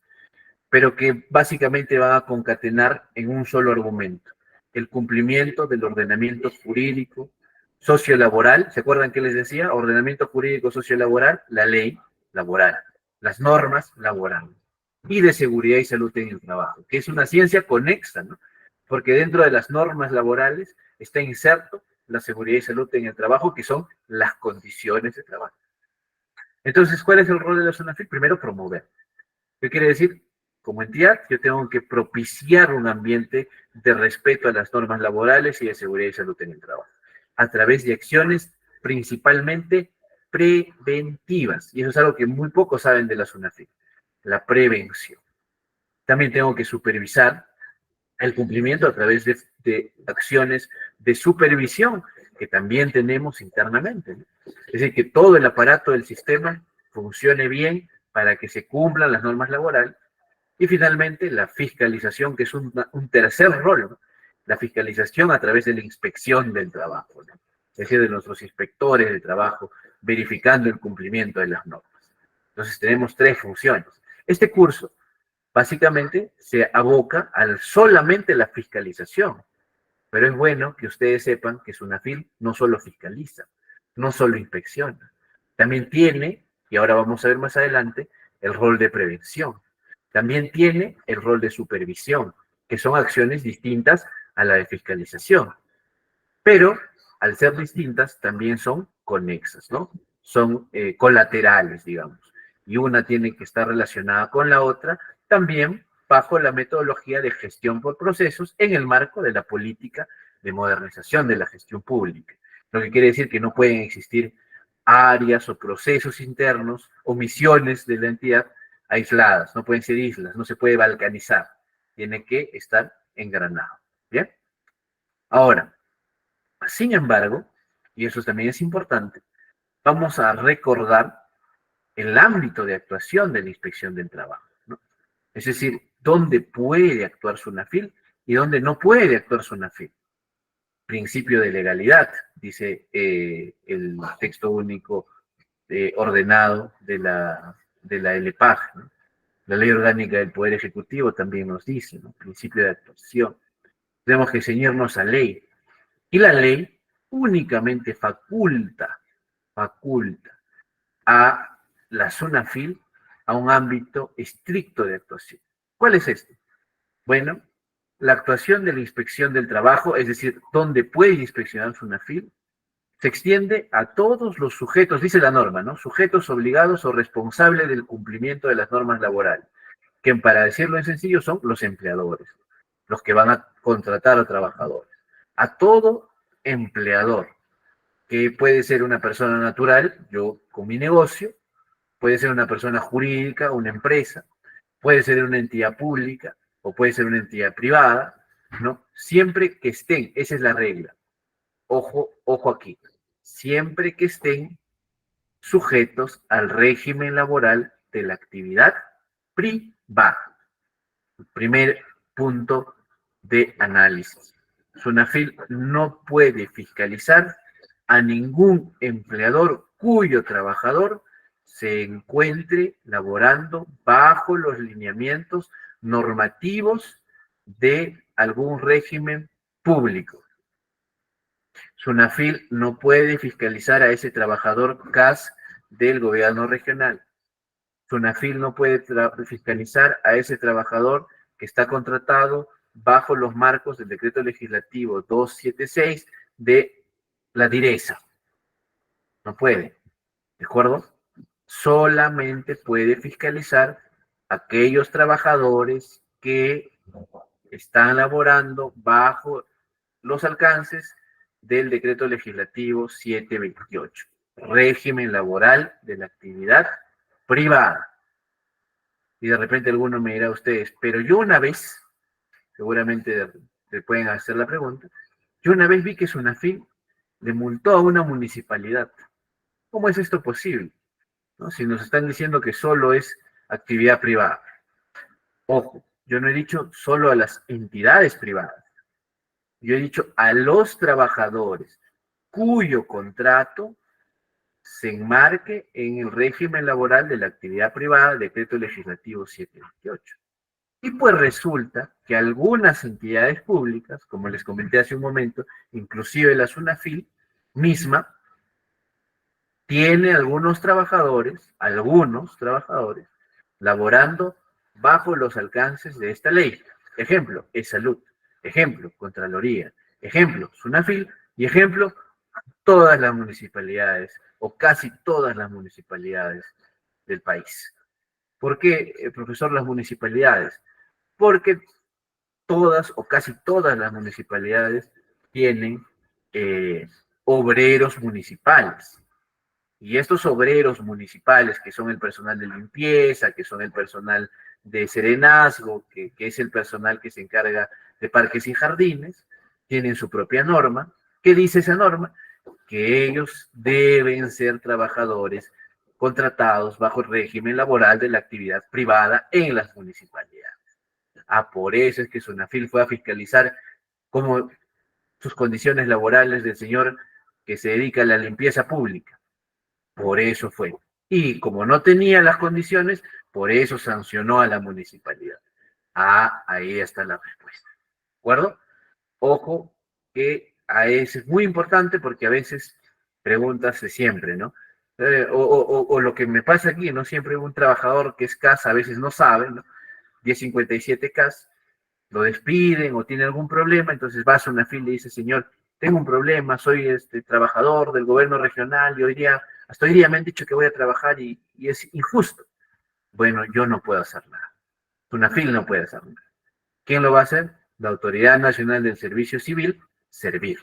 Speaker 1: pero que básicamente van a concatenar en un solo argumento: el cumplimiento del ordenamiento jurídico, sociolaboral. ¿Se acuerdan que les decía? Ordenamiento jurídico, sociolaboral, la ley laboral, las normas laborales, y de seguridad y salud en el trabajo, que es una ciencia conexa, ¿no? Porque dentro de las normas laborales está inserto la seguridad y salud en el trabajo, que son las condiciones de trabajo. Entonces, ¿cuál es el rol de la SUNAFIL? Primero, promover. ¿Qué quiere decir? Como entidad, yo tengo que propiciar un ambiente de respeto a las normas laborales y de seguridad y salud en el trabajo, a través de acciones principalmente preventivas. Y eso es algo que muy pocos saben de la SUNAFIL, la prevención. También tengo que supervisar el cumplimiento a través de acciones de supervisión que también tenemos internamente, ¿no? Es decir, que todo el aparato del sistema funcione bien para que se cumplan las normas laborales. Y finalmente, la fiscalización, que es un tercer rol, ¿no? La fiscalización a través de la inspección del trabajo, ¿no? Es decir, de nuestros inspectores de trabajo, verificando el cumplimiento de las normas. Entonces, tenemos 3 funciones. Este curso básicamente se aboca a solamente la fiscalización, pero es bueno que ustedes sepan que SUNAFIL no solo fiscaliza, no solo inspecciona, también tiene y ahora vamos a ver más adelante el rol de prevención. También tiene el rol de supervisión, que son acciones distintas a la de fiscalización, pero al ser distintas también son conexas, ¿no? Son colaterales, digamos, y una tiene que estar relacionada con la otra, también bajo la metodología de gestión por procesos en el marco de la política de modernización de la gestión pública. Lo que quiere decir que no pueden existir áreas o procesos internos o misiones de la entidad aisladas, no pueden ser islas, no se puede balcanizar, tiene que estar engranado. ¿Bien? Ahora, sin embargo, y eso también es importante, vamos a recordar el ámbito de actuación de la inspección del trabajo, ¿no? Es decir, dónde puede actuar SUNAFIL y dónde no puede actuar SUNAFIL. Principio de legalidad, dice el texto único ordenado de la LPAG, ¿no? La Ley Orgánica del Poder Ejecutivo también nos dice, ¿no? Principio de actuación. Tenemos que ceñirnos a ley. Y la ley únicamente faculta a la SUNAFIL a un ámbito estricto de actuación. ¿Cuál es esto? Bueno, la actuación de la inspección del trabajo, es decir, donde puede inspeccionar SUNAFIL, se extiende a todos los sujetos, dice la norma, ¿no? Sujetos obligados o responsables del cumplimiento de las normas laborales, que para decirlo en sencillo son los empleadores, los que van a contratar a trabajadores. A todo empleador, que puede ser una persona natural, yo con mi negocio, puede ser una persona jurídica, una empresa, puede ser una entidad pública o puede ser una entidad privada, ¿no? Siempre que estén, esa es la regla. Ojo, ojo aquí. Siempre que estén sujetos al régimen laboral de la actividad privada. Primer punto de análisis. SUNAFIL no puede fiscalizar a ningún empleador cuyo trabajador se encuentre laborando bajo los lineamientos normativos de algún régimen público. SUNAFIL no puede fiscalizar a ese trabajador CAS del gobierno regional. SUNAFIL no puede fiscalizar a ese trabajador que está contratado bajo los marcos del decreto legislativo 276 de la DIRESA. No puede, ¿de acuerdo? Solamente puede fiscalizar a aquellos trabajadores que están laborando bajo los alcances del decreto legislativo 728, régimen laboral de la actividad privada. Y de repente alguno me dirá a ustedes, pero yo una vez, seguramente le pueden hacer la pregunta, yo una vez vi que SUNAFIL le multó a una municipalidad. ¿Cómo es esto posible? ¿No? Si nos están diciendo que solo es actividad privada. Ojo, yo no he dicho solo a las entidades privadas. Yo he dicho a los trabajadores cuyo contrato se enmarque en el régimen laboral de la actividad privada, decreto legislativo 728. Y pues resulta que algunas entidades públicas, como les comenté hace un momento, inclusive la SUNAFIL misma, tiene algunos trabajadores, laborando bajo los alcances de esta ley. Ejemplo, salud. Ejemplo, Contraloría. Ejemplo, SUNAFIL. Y ejemplo, todas las municipalidades, o casi todas las municipalidades del país. ¿Por qué, profesor, las municipalidades? Porque todas o casi todas las municipalidades tienen obreros municipales. Y estos obreros municipales, que son el personal de limpieza, que son el personal de serenazgo, que es el personal que se encarga de parques y jardines, tienen su propia norma. ¿Qué dice esa norma? Que ellos deben ser trabajadores contratados bajo el régimen laboral de la actividad privada en las municipalidades. Ah, por eso es que SUNAFIL fue a fiscalizar como sus condiciones laborales del señor que se dedica a la limpieza pública. Por eso fue. Y como no tenía las condiciones, por eso sancionó a la municipalidad. Ah, ahí está la respuesta. ¿De acuerdo? Ojo que a ese es muy importante porque a veces preguntas de siempre, ¿no? O lo que me pasa aquí, ¿no? Siempre un trabajador que es CAS a veces no sabe, ¿no? 1057 CAS, lo despiden o tiene algún problema, entonces va a Sunafil y dice, señor, tengo un problema, soy trabajador del gobierno regional y hasta hoy día me han dicho que voy a trabajar y es injusto. Bueno, yo no puedo hacer nada. Sunafil no puede hacer nada. ¿Quién lo va a hacer? La Autoridad Nacional del Servicio Civil, Servir,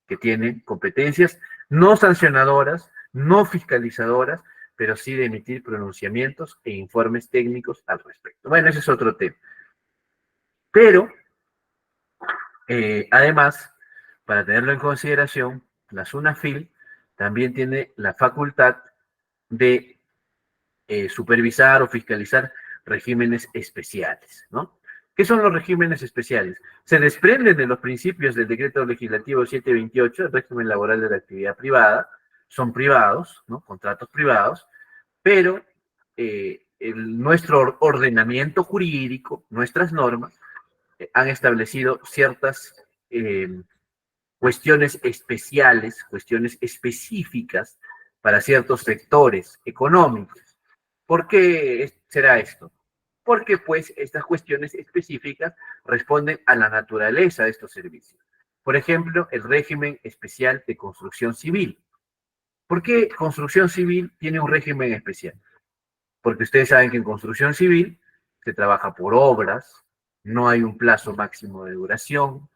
Speaker 1: que tiene competencias no sancionadoras, no fiscalizadoras, pero sí de emitir pronunciamientos e informes técnicos al respecto. Bueno, ese es otro tema. Pero, además, para tenerlo en consideración, la SUNAFIL también tiene la facultad de supervisar o fiscalizar regímenes especiales, ¿no? ¿Qué son los regímenes especiales? Se desprenden de los principios del decreto legislativo 728, el régimen laboral de la actividad privada, son privados, ¿no? Contratos privados, pero nuestro ordenamiento jurídico, nuestras normas, han establecido ciertas cuestiones especiales, cuestiones específicas para ciertos sectores económicos. ¿Por qué será esto? Porque pues estas cuestiones específicas responden a la naturaleza de estos servicios. Por ejemplo, el régimen especial de construcción civil. ¿Por qué construcción civil tiene un régimen especial? Porque ustedes saben que en construcción civil se trabaja por obras, no hay un plazo máximo de duración,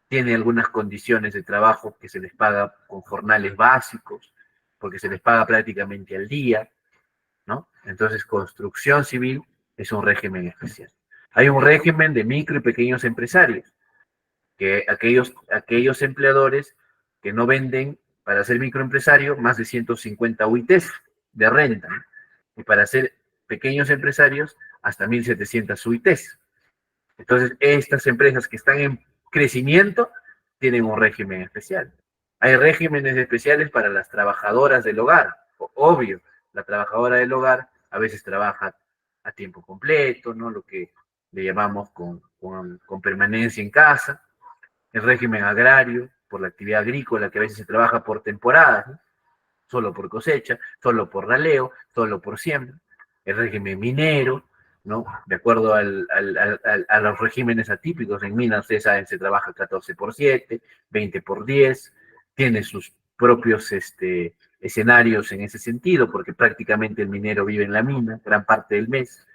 Speaker 1: tiene algunas condiciones de trabajo que se les paga con jornales básicos, porque se les paga prácticamente al día, ¿no? Entonces, construcción civil es un régimen especial. Hay un régimen de micro y pequeños empresarios, que aquellos empleadores que no venden para ser microempresario más de 150 UITs de renta, ¿no? Y para ser pequeños empresarios hasta 1.700 UITs. Entonces, estas empresas que están en crecimiento tienen un régimen especial. Hay regímenes especiales para las trabajadoras del hogar. Obvio, la trabajadora del hogar a veces trabaja a tiempo completo, ¿no? Lo que le llamamos con permanencia en casa. El régimen agrario, por la actividad agrícola, que a veces se trabaja por temporadas, ¿no? Solo por cosecha, solo por raleo, solo por siembra. El régimen minero, ¿no? De acuerdo a los regímenes atípicos, en minas, ustedes saben, se trabaja 14x7, 20x10, tiene sus propios escenarios en ese sentido, porque prácticamente el minero vive en la mina gran parte del mes,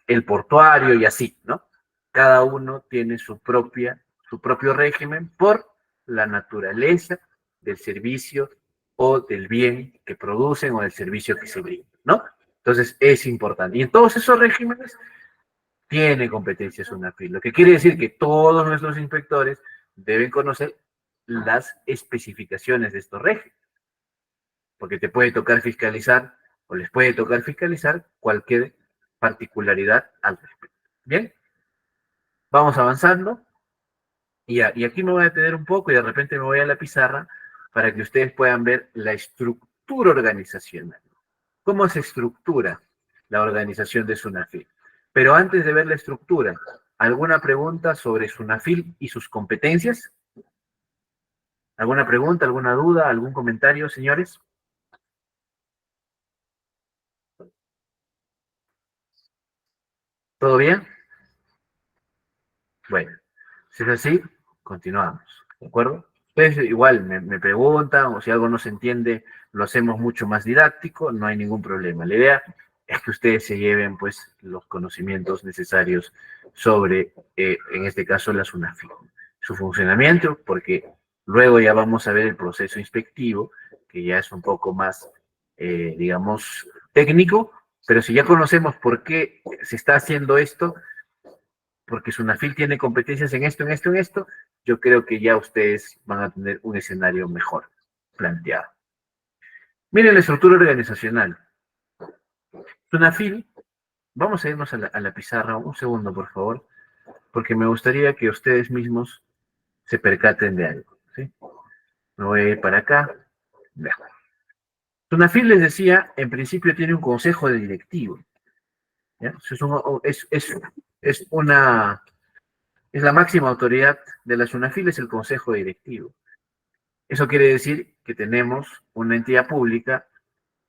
Speaker 1: el portuario y así, ¿no? Cada uno tiene su propio régimen por la naturaleza del servicio o del bien que producen o del servicio que se brinda, ¿no? Entonces es importante. Y en todos esos regímenes tiene competencias UNAFIL, lo que quiere decir que todos nuestros inspectores deben conocer las especificaciones de estos regímenes, porque te puede tocar fiscalizar o les puede tocar fiscalizar cualquier particularidad al respecto. Bien, vamos avanzando y aquí me voy a detener un poco y de repente me voy a la pizarra para que ustedes puedan ver la estructura organizacional. ¿Cómo se estructura la organización de SUNAFIL? Pero antes de ver la estructura, ¿alguna pregunta sobre SUNAFIL y sus competencias? ¿Alguna pregunta, alguna duda, algún comentario, señores? ¿Todo bien? Bueno, si es así, continuamos, ¿de acuerdo? Ustedes igual me preguntan o si algo no se entiende, lo hacemos mucho más didáctico, no hay ningún problema. La idea es que ustedes se lleven pues los conocimientos necesarios sobre, en este caso, la SUNAFIL, su funcionamiento, porque luego ya vamos a ver el proceso inspectivo, que ya es un poco más, digamos, técnico, pero si ya conocemos por qué se está haciendo esto, porque Sunafil tiene competencias en esto, en esto, en esto, yo creo que ya ustedes van a tener un escenario mejor planteado. Miren la estructura organizacional. Sunafil, vamos a irnos a la pizarra un segundo, por favor, porque me gustaría que ustedes mismos se percaten de algo. ¿Sí? Me voy a ir para acá. Vean. Sunafil, les decía, en principio tiene un consejo de directivos. ¿Ya? Es una, es la máxima autoridad de la Sunafil, es el consejo directivo. Eso quiere decir que tenemos una entidad pública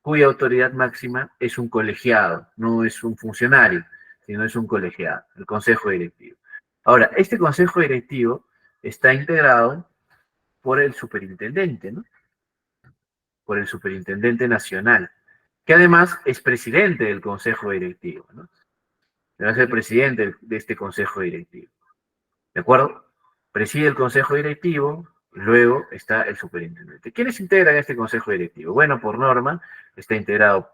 Speaker 1: cuya autoridad máxima es un colegiado, no es un funcionario, sino es un colegiado, el consejo directivo. Ahora, este consejo directivo está integrado por el superintendente, ¿no? Por el superintendente nacional, que además es presidente del consejo directivo, ¿no? Va a ser presidente de este consejo directivo. ¿De acuerdo? Preside el consejo directivo, luego está el superintendente. ¿Quiénes integran este consejo directivo? Bueno, por norma, está integrado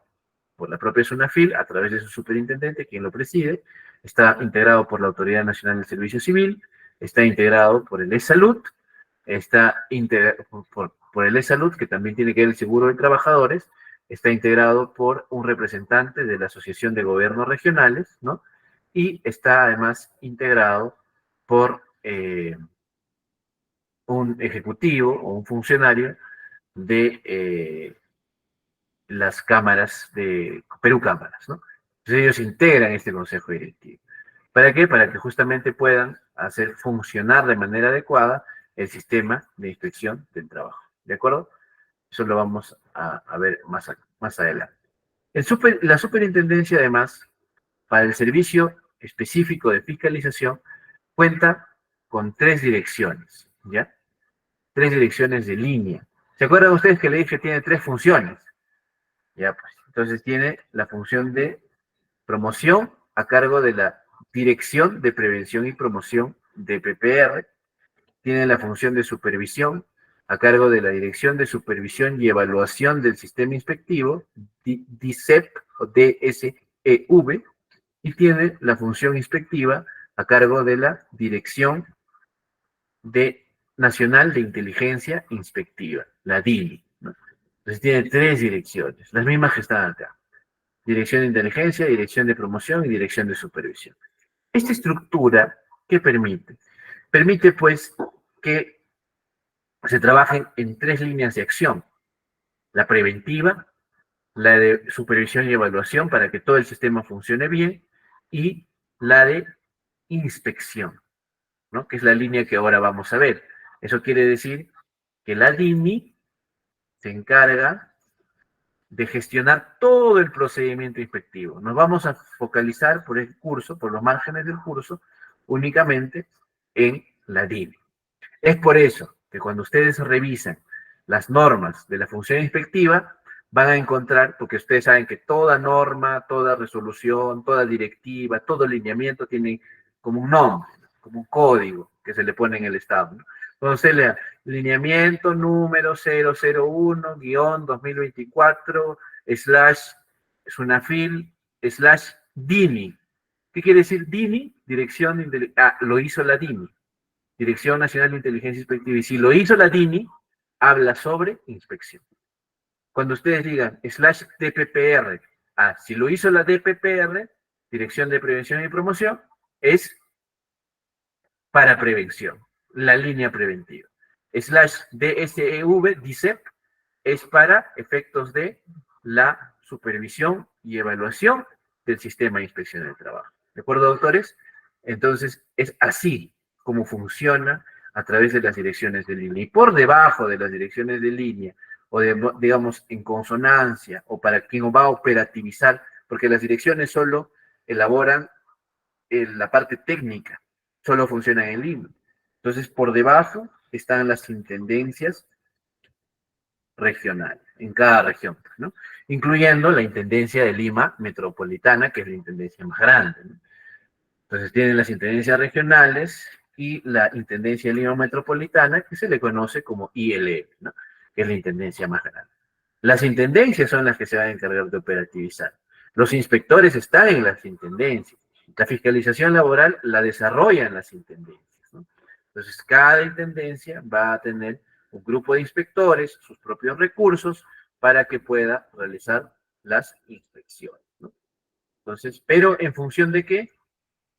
Speaker 1: por la propia SUNAFIL a través de su superintendente, quien lo preside, está integrado por la Autoridad Nacional del Servicio Civil, está integrado por el E-Salud, está integrado por el E-Salud, que también tiene que ver el seguro de trabajadores, está integrado por un representante de la Asociación de Gobiernos Regionales, ¿no? Y está además integrado por un ejecutivo o un funcionario de las cámaras de Perú Cámaras, ¿no? Entonces ellos integran este consejo directivo. ¿Para qué? Para que justamente puedan hacer funcionar de manera adecuada el sistema de inspección del trabajo. ¿De acuerdo? Eso lo vamos a ver más adelante. La superintendencia, además, para el servicio específico de fiscalización, cuenta con 3 direcciones, ¿ya? 3 direcciones de línea. ¿Se acuerdan ustedes que le dije que tiene 3 funciones? Ya, pues. Entonces tiene la función de promoción a cargo de la Dirección de Prevención y Promoción de PPR. Tiene la función de supervisión a cargo de la Dirección de Supervisión y Evaluación del Sistema Inspectivo, DICEP o DSEV, y tiene la función inspectiva a cargo de la Dirección Nacional de Inteligencia Inspectiva, la DINI, ¿no? Entonces tiene 3 direcciones, las mismas que están acá. Dirección de Inteligencia, Dirección de Promoción y Dirección de Supervisión. Esta estructura, ¿qué permite? Permite, pues, que se trabajen en 3 líneas de acción. La preventiva, la de supervisión y evaluación para que todo el sistema funcione bien, y la de inspección, ¿no? Que es la línea que ahora vamos a ver. Eso quiere decir que la DINI se encarga de gestionar todo el procedimiento inspectivo. Nos vamos a focalizar por el curso, por los márgenes del curso, únicamente en la DINI. Es por eso que cuando ustedes revisan las normas de la función inspectiva, van a encontrar, porque ustedes saben que toda norma, toda resolución, toda directiva, todo lineamiento tiene como un nombre, como un código que se le pone en el Estado, ¿no? Entonces, lea lineamiento número 001-2024 /SUNAFIL /DINI. ¿Qué quiere decir DINI? Dirección de Inteligencia. Lo hizo la DINI. Dirección Nacional de Inteligencia Inspectiva. Y si lo hizo la DINI, habla sobre inspección. Cuando ustedes digan /DPPR, si lo hizo la DPPR, Dirección de Prevención y Promoción, es para prevención, la línea preventiva. /DSEV, DICEP, es para efectos de la supervisión y evaluación del sistema de inspección del trabajo. ¿De acuerdo, doctores? Entonces, es así como funciona a través de las direcciones de línea. Y por debajo de las direcciones de línea, o digamos en consonancia, o para quien va a operativizar, porque las direcciones solo elaboran la parte técnica, solo funcionan en línea. Entonces, por debajo están las intendencias regionales, en cada región, ¿no? Incluyendo la Intendencia de Lima Metropolitana, que es la intendencia más grande, ¿no? Entonces tienen las intendencias regionales y la Intendencia de Lima Metropolitana, que se le conoce como ILM, ¿no? Que es la intendencia más grande. Las intendencias son las que se van a encargar de operativizar. Los inspectores están en las intendencias. La fiscalización laboral la desarrollan las intendencias, ¿no? Entonces, cada intendencia va a tener un grupo de inspectores, sus propios recursos, para que pueda realizar las inspecciones, ¿no? Entonces, pero en función de qué?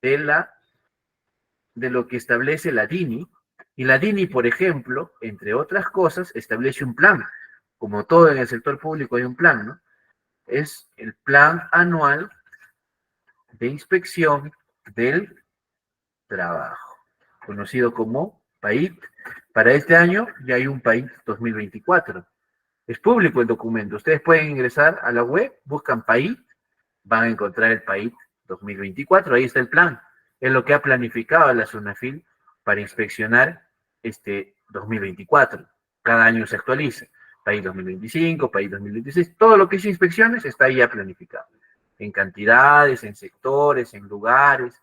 Speaker 1: De lo que establece la DINI, y la DINI, por ejemplo, entre otras cosas, establece un plan. Como todo en el sector público hay un plan, ¿no? Es el Plan Anual de Inspección del Trabajo, conocido como PAIT. Para este año ya hay un PAIT 2024. Es público el documento. Ustedes pueden ingresar a la web, buscan PAIT, van a encontrar el PAIT 2024, ahí está el plan. Es lo que ha planificado la SUNAFIL para inspeccionar este 2024. Cada año se actualiza. PAIT 2025, PAIT 2026, todo lo que es inspecciones está ahí ya planificado. En cantidades, en sectores, en lugares,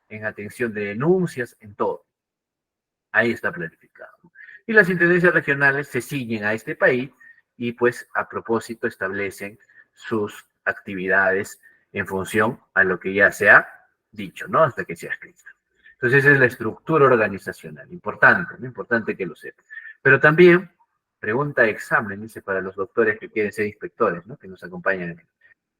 Speaker 1: en atención de denuncias, en todo. Ahí está planificado. Y las intendencias regionales se ciñen a este país y pues a propósito establecen sus actividades en función a lo que ya se ha dicho, ¿no? Hasta que se ha escrito. Entonces esa es la estructura organizacional, importante, ¿no? Importante que lo sepan. Pero también, pregunta de examen, dice para los doctores que quieren ser inspectores, ¿no? Que nos acompañan aquí.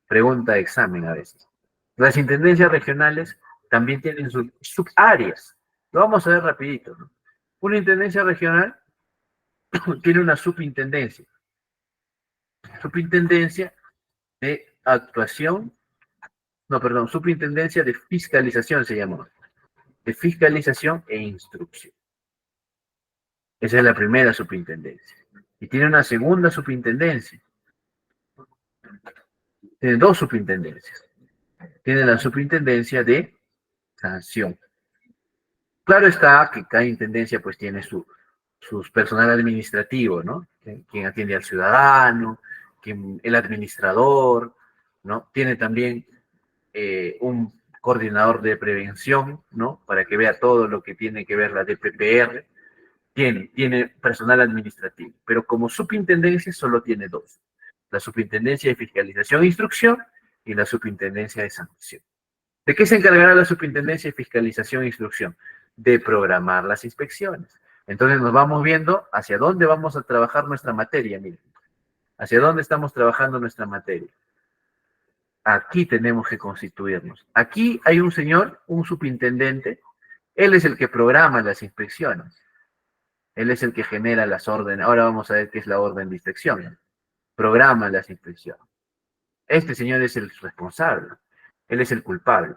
Speaker 1: Pregunta de examen a veces. Las intendencias regionales también tienen sus subáreas. Lo vamos a ver rapidito, ¿no? Una intendencia regional tiene una superintendencia. Superintendencia de actuación, no, perdón, superintendencia de fiscalización se llama. De fiscalización e instrucción. Esa es la primera superintendencia. Y tiene una segunda superintendencia. Tiene dos superintendencias. Tiene la superintendencia de sanción. Claro está que cada intendencia pues tiene su personal administrativo, ¿no? Quien atiende al ciudadano, el administrador, ¿no? Tiene también un coordinador de prevención, ¿no? Para que vea todo lo que tiene que ver la DPPR. Tiene personal administrativo, pero como superintendencia solo tiene dos. La superintendencia de fiscalización e instrucción y la superintendencia de sanción. ¿De qué se encargará la superintendencia de fiscalización e instrucción? De programar las inspecciones. Entonces nos vamos viendo hacia dónde vamos a trabajar nuestra materia, miren. Hacia dónde estamos trabajando nuestra materia. Aquí tenemos que constituirnos. Aquí hay un señor, un superintendente, él es el que programa las inspecciones. Él es el que genera las órdenes. Ahora vamos a ver qué es la orden de inspección. Programa las inspecciones. Este señor es el responsable. Él es el culpable.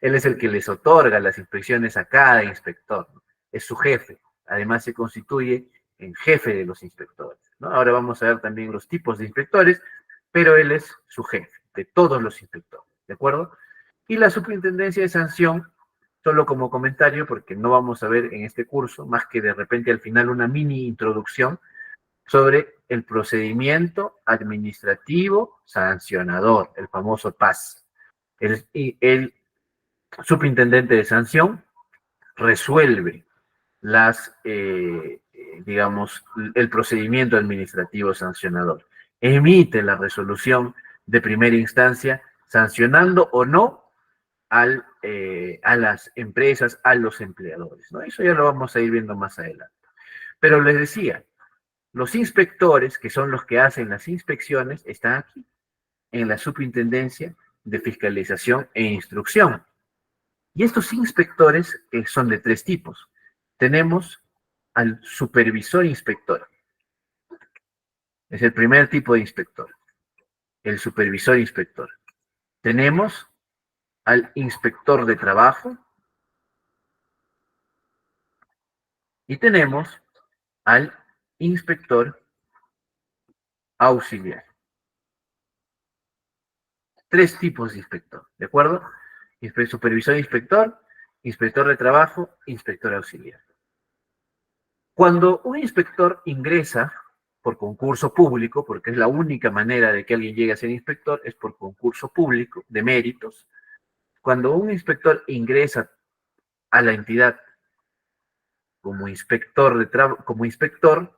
Speaker 1: Él es el que les otorga las inspecciones a cada inspector. Es su jefe. Además se constituye en jefe de los inspectores, ¿no? Ahora vamos a ver también los tipos de inspectores, pero él es su jefe de todos los inspectores, ¿de acuerdo? Y la superintendencia de sanción, solo como comentario, porque no vamos a ver en este curso, más que de repente al final una mini introducción sobre el procedimiento administrativo sancionador, el famoso PAS. El superintendente de sanción resuelve digamos, el procedimiento administrativo sancionador. Emite la resolución de primera instancia sancionando o no a las empresas, a los empleadores, ¿no? Eso ya lo vamos a ir viendo más adelante. Pero les decía, los inspectores, que son los que hacen las inspecciones, están aquí, en la Superintendencia de Fiscalización e Instrucción. Y estos inspectores son de tres tipos. Tenemos al supervisor inspector. Es el primer tipo de inspector. El supervisor inspector. Tenemos al inspector de trabajo. Y tenemos al inspector auxiliar. Tres tipos de inspector, ¿de acuerdo? Supervisor inspector, inspector de trabajo, inspector auxiliar. Cuando un inspector ingresa por concurso público, porque es la única manera de que alguien llegue a ser inspector, es por concurso público de méritos. Cuando un inspector ingresa a la entidad como inspector,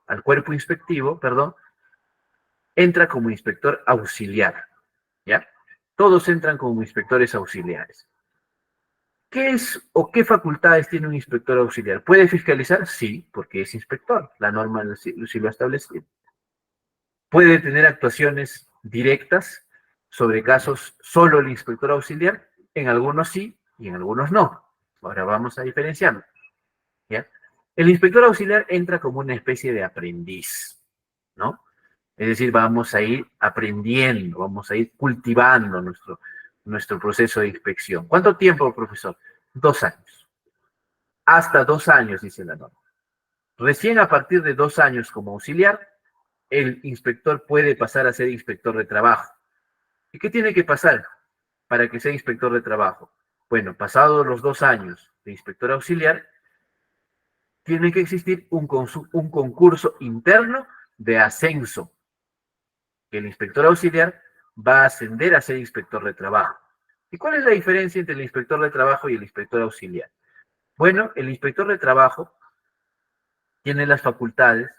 Speaker 1: al cuerpo inspectivo, perdón, entra como inspector auxiliar, ¿ya? Todos entran como inspectores auxiliares. ¿Qué es o qué facultades tiene un inspector auxiliar? ¿Puede fiscalizar? Sí, porque es inspector. La norma sí lo ha establecido. ¿Puede tener actuaciones directas sobre casos solo el inspector auxiliar? En algunos sí y en algunos no. Ahora vamos a diferenciarlo, ¿ya? El inspector auxiliar entra como una especie de aprendiz, ¿no? Es decir, vamos a ir aprendiendo, vamos a ir cultivando nuestro proceso de inspección. ¿Cuánto tiempo, profesor? 2 años. Hasta 2 años, dice la norma. Recién a partir de 2 años como auxiliar, el inspector puede pasar a ser inspector de trabajo. ¿Y qué tiene que pasar para que sea inspector de trabajo? Bueno, pasados los 2 años de inspector auxiliar, tiene que existir un concurso interno de ascenso, que el inspector auxiliar va a ascender a ser inspector de trabajo. ¿Y cuál es la diferencia entre el inspector de trabajo y el inspector auxiliar? Bueno, el inspector de trabajo tiene las facultades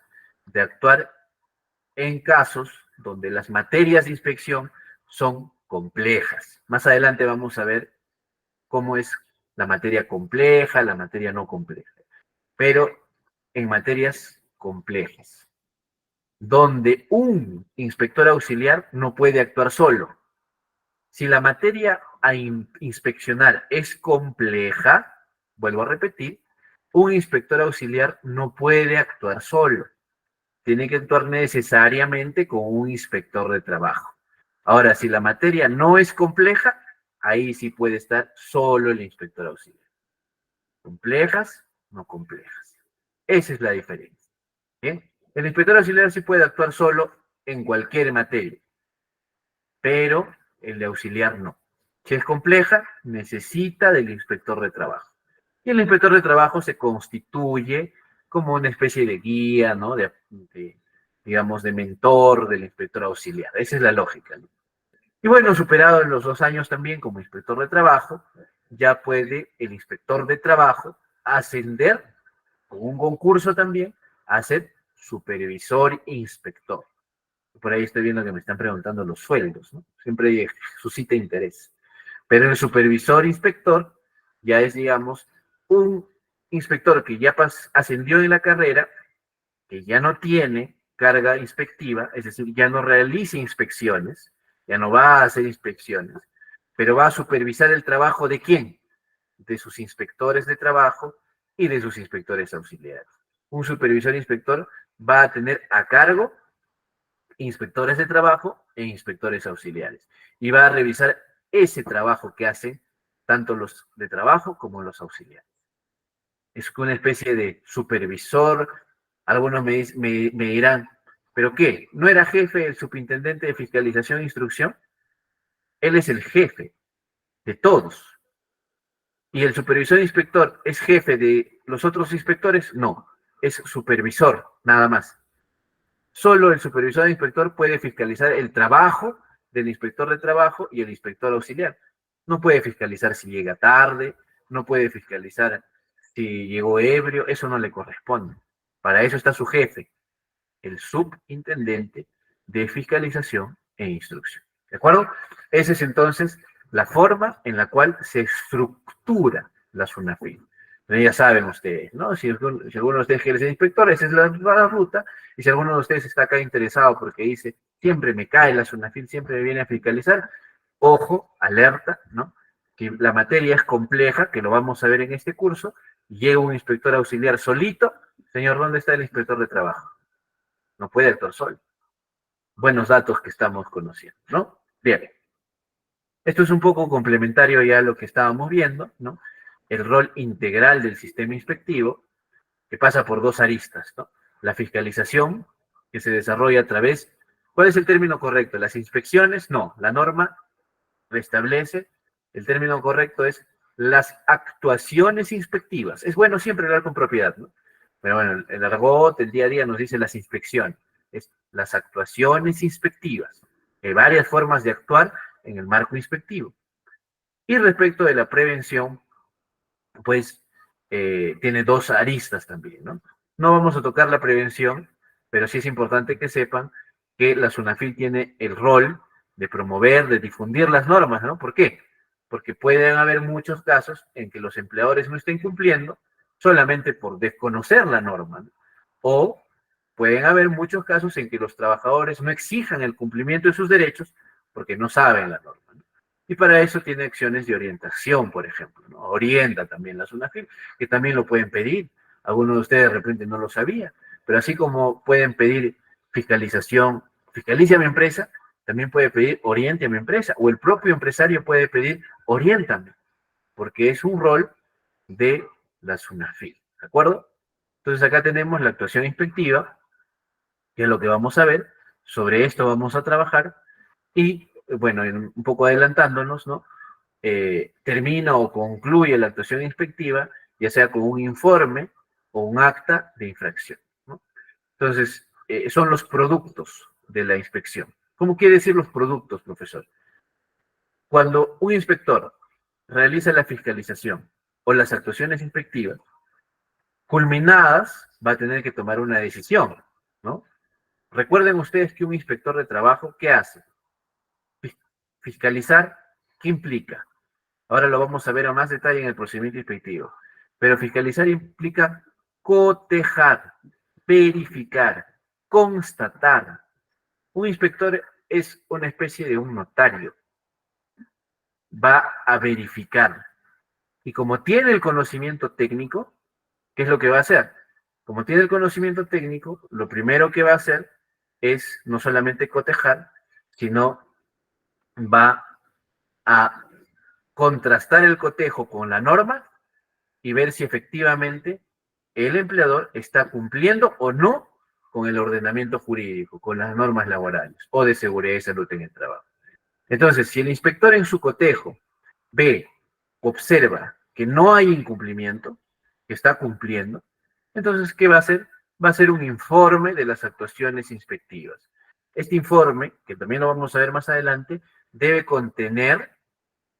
Speaker 1: de actuar en casos donde las materias de inspección son complejas. Más adelante vamos a ver cómo es la materia compleja, la materia no compleja, pero en materias complejas, donde un inspector auxiliar no puede actuar solo. Si la materia a inspeccionar es compleja, vuelvo a repetir, un inspector auxiliar no puede actuar solo. Tiene que actuar necesariamente con un inspector de trabajo. Ahora, si la materia no es compleja, ahí sí puede estar solo el inspector auxiliar. Complejas, no complejas. Esa es la diferencia. ¿Bien? El inspector auxiliar sí puede actuar solo en cualquier materia, pero el de auxiliar no. Si es compleja, necesita del inspector de trabajo. Y el inspector de trabajo se constituye como una especie de guía, ¿no? Digamos, de mentor del inspector auxiliar. Esa es la lógica, ¿no? Y bueno, superado los 2 años también como inspector de trabajo, ya puede el inspector de trabajo ascender con un concurso también a ser supervisor e inspector. Por ahí estoy viendo que me están preguntando los sueldos, ¿no? Siempre suscita interés. Pero el supervisor inspector ya es, digamos, un inspector que ya ascendió en la carrera, que ya no tiene carga inspectiva, es decir, ya no realiza inspecciones, ya no va a hacer inspecciones, pero va a supervisar el trabajo de quién? De sus inspectores de trabajo y de sus inspectores auxiliares. Un supervisor inspector va a tener a cargo inspectores de trabajo e inspectores auxiliares. Y va a revisar ese trabajo que hacen tanto los de trabajo como los auxiliares. Es una especie de supervisor. Algunos me dirán, ¿pero qué? ¿No era jefe el superintendente de fiscalización e instrucción? Él es el jefe de todos. ¿Y el supervisor inspector es jefe de los otros inspectores? No, es supervisor, nada más. Solo el supervisor inspector puede fiscalizar el trabajo del inspector de trabajo y el inspector auxiliar. No puede fiscalizar si llega tarde, no puede fiscalizar si llegó ebrio, eso no le corresponde. Para eso está su jefe, el subintendente de fiscalización e instrucción. ¿De acuerdo? Esa es entonces la forma en la cual se estructura la SUNAFIL. Pero ya saben ustedes, ¿no? Si alguno de ustedes quiere ser inspector, esa es la ruta. Y si alguno de ustedes está acá interesado porque dice, siempre me cae la SUNAFIL, siempre me viene a fiscalizar, ojo, alerta, ¿no? Que la materia es compleja, que lo vamos a ver en este curso, llega un inspector auxiliar solito. Señor, ¿dónde está el inspector de trabajo? No puede actuar solo. Buenos datos que estamos conociendo, ¿no? Bien. Esto es un poco complementario ya a lo que estábamos viendo, ¿no? El rol integral del sistema inspectivo, que pasa por 2 aristas, ¿no? La fiscalización, que se desarrolla a través, ¿cuál es el término correcto? ¿Las inspecciones? No, la norma establece, el término correcto es las actuaciones inspectivas. Es bueno siempre hablar con propiedad, ¿no? Pero bueno, el argot, el día a día nos dice las inspecciones, es las actuaciones inspectivas. Hay varias formas de actuar en el marco inspectivo. Y respecto de la prevención, pues tiene 2 aristas también, ¿no? No vamos a tocar la prevención, pero sí es importante que sepan que la SUNAFIL tiene el rol de promover, de difundir las normas, ¿no? ¿Por qué? Porque pueden haber muchos casos en que los empleadores no estén cumpliendo solamente por desconocer la norma, ¿no? O pueden haber muchos casos en que los trabajadores no exijan el cumplimiento de sus derechos porque no saben la norma, ¿no? Y para eso tiene acciones de orientación, por ejemplo, ¿no? Orienta también la SUNAFIL, que también lo pueden pedir. Algunos de ustedes de repente no lo sabía, pero así como pueden pedir fiscalización, fiscalice a mi empresa, también puede pedir oriente a mi empresa, o el propio empresario puede pedir oriéntame, porque es un rol de la SUNAFIL, ¿de acuerdo? Entonces acá tenemos la actuación inspectiva, que es lo que vamos a ver. Sobre esto vamos a trabajar y, bueno, un poco adelantándonos, ¿no? Termina o concluye la actuación inspectiva, ya sea con un informe o un acta de infracción, ¿no? Entonces, son los productos de la inspección. ¿Cómo quiere decir los productos, profesor? Cuando un inspector realiza la fiscalización o las actuaciones inspectivas, culminadas, va a tener que tomar una decisión, ¿no? Recuerden ustedes que un inspector de trabajo, ¿qué hace? Fiscalizar, ¿qué implica? Ahora lo vamos a ver a más detalle en el procedimiento inspectivo. Pero fiscalizar implica cotejar, verificar, constatar. Un inspector es una especie de un notario. Va a verificar. Y como tiene el conocimiento técnico, ¿qué es lo que va a hacer? Como tiene el conocimiento técnico, lo primero que va a hacer es no solamente cotejar, sino va a contrastar el cotejo con la norma y ver si efectivamente el empleador está cumpliendo o no con el ordenamiento jurídico, con las normas laborales o de seguridad y salud en el trabajo. Entonces, si el inspector en su cotejo ve, observa que no hay incumplimiento, que está cumpliendo, entonces, ¿qué va a hacer? Va a hacer un informe de las actuaciones inspectivas. Este informe, que también lo vamos a ver más adelante, debe contener,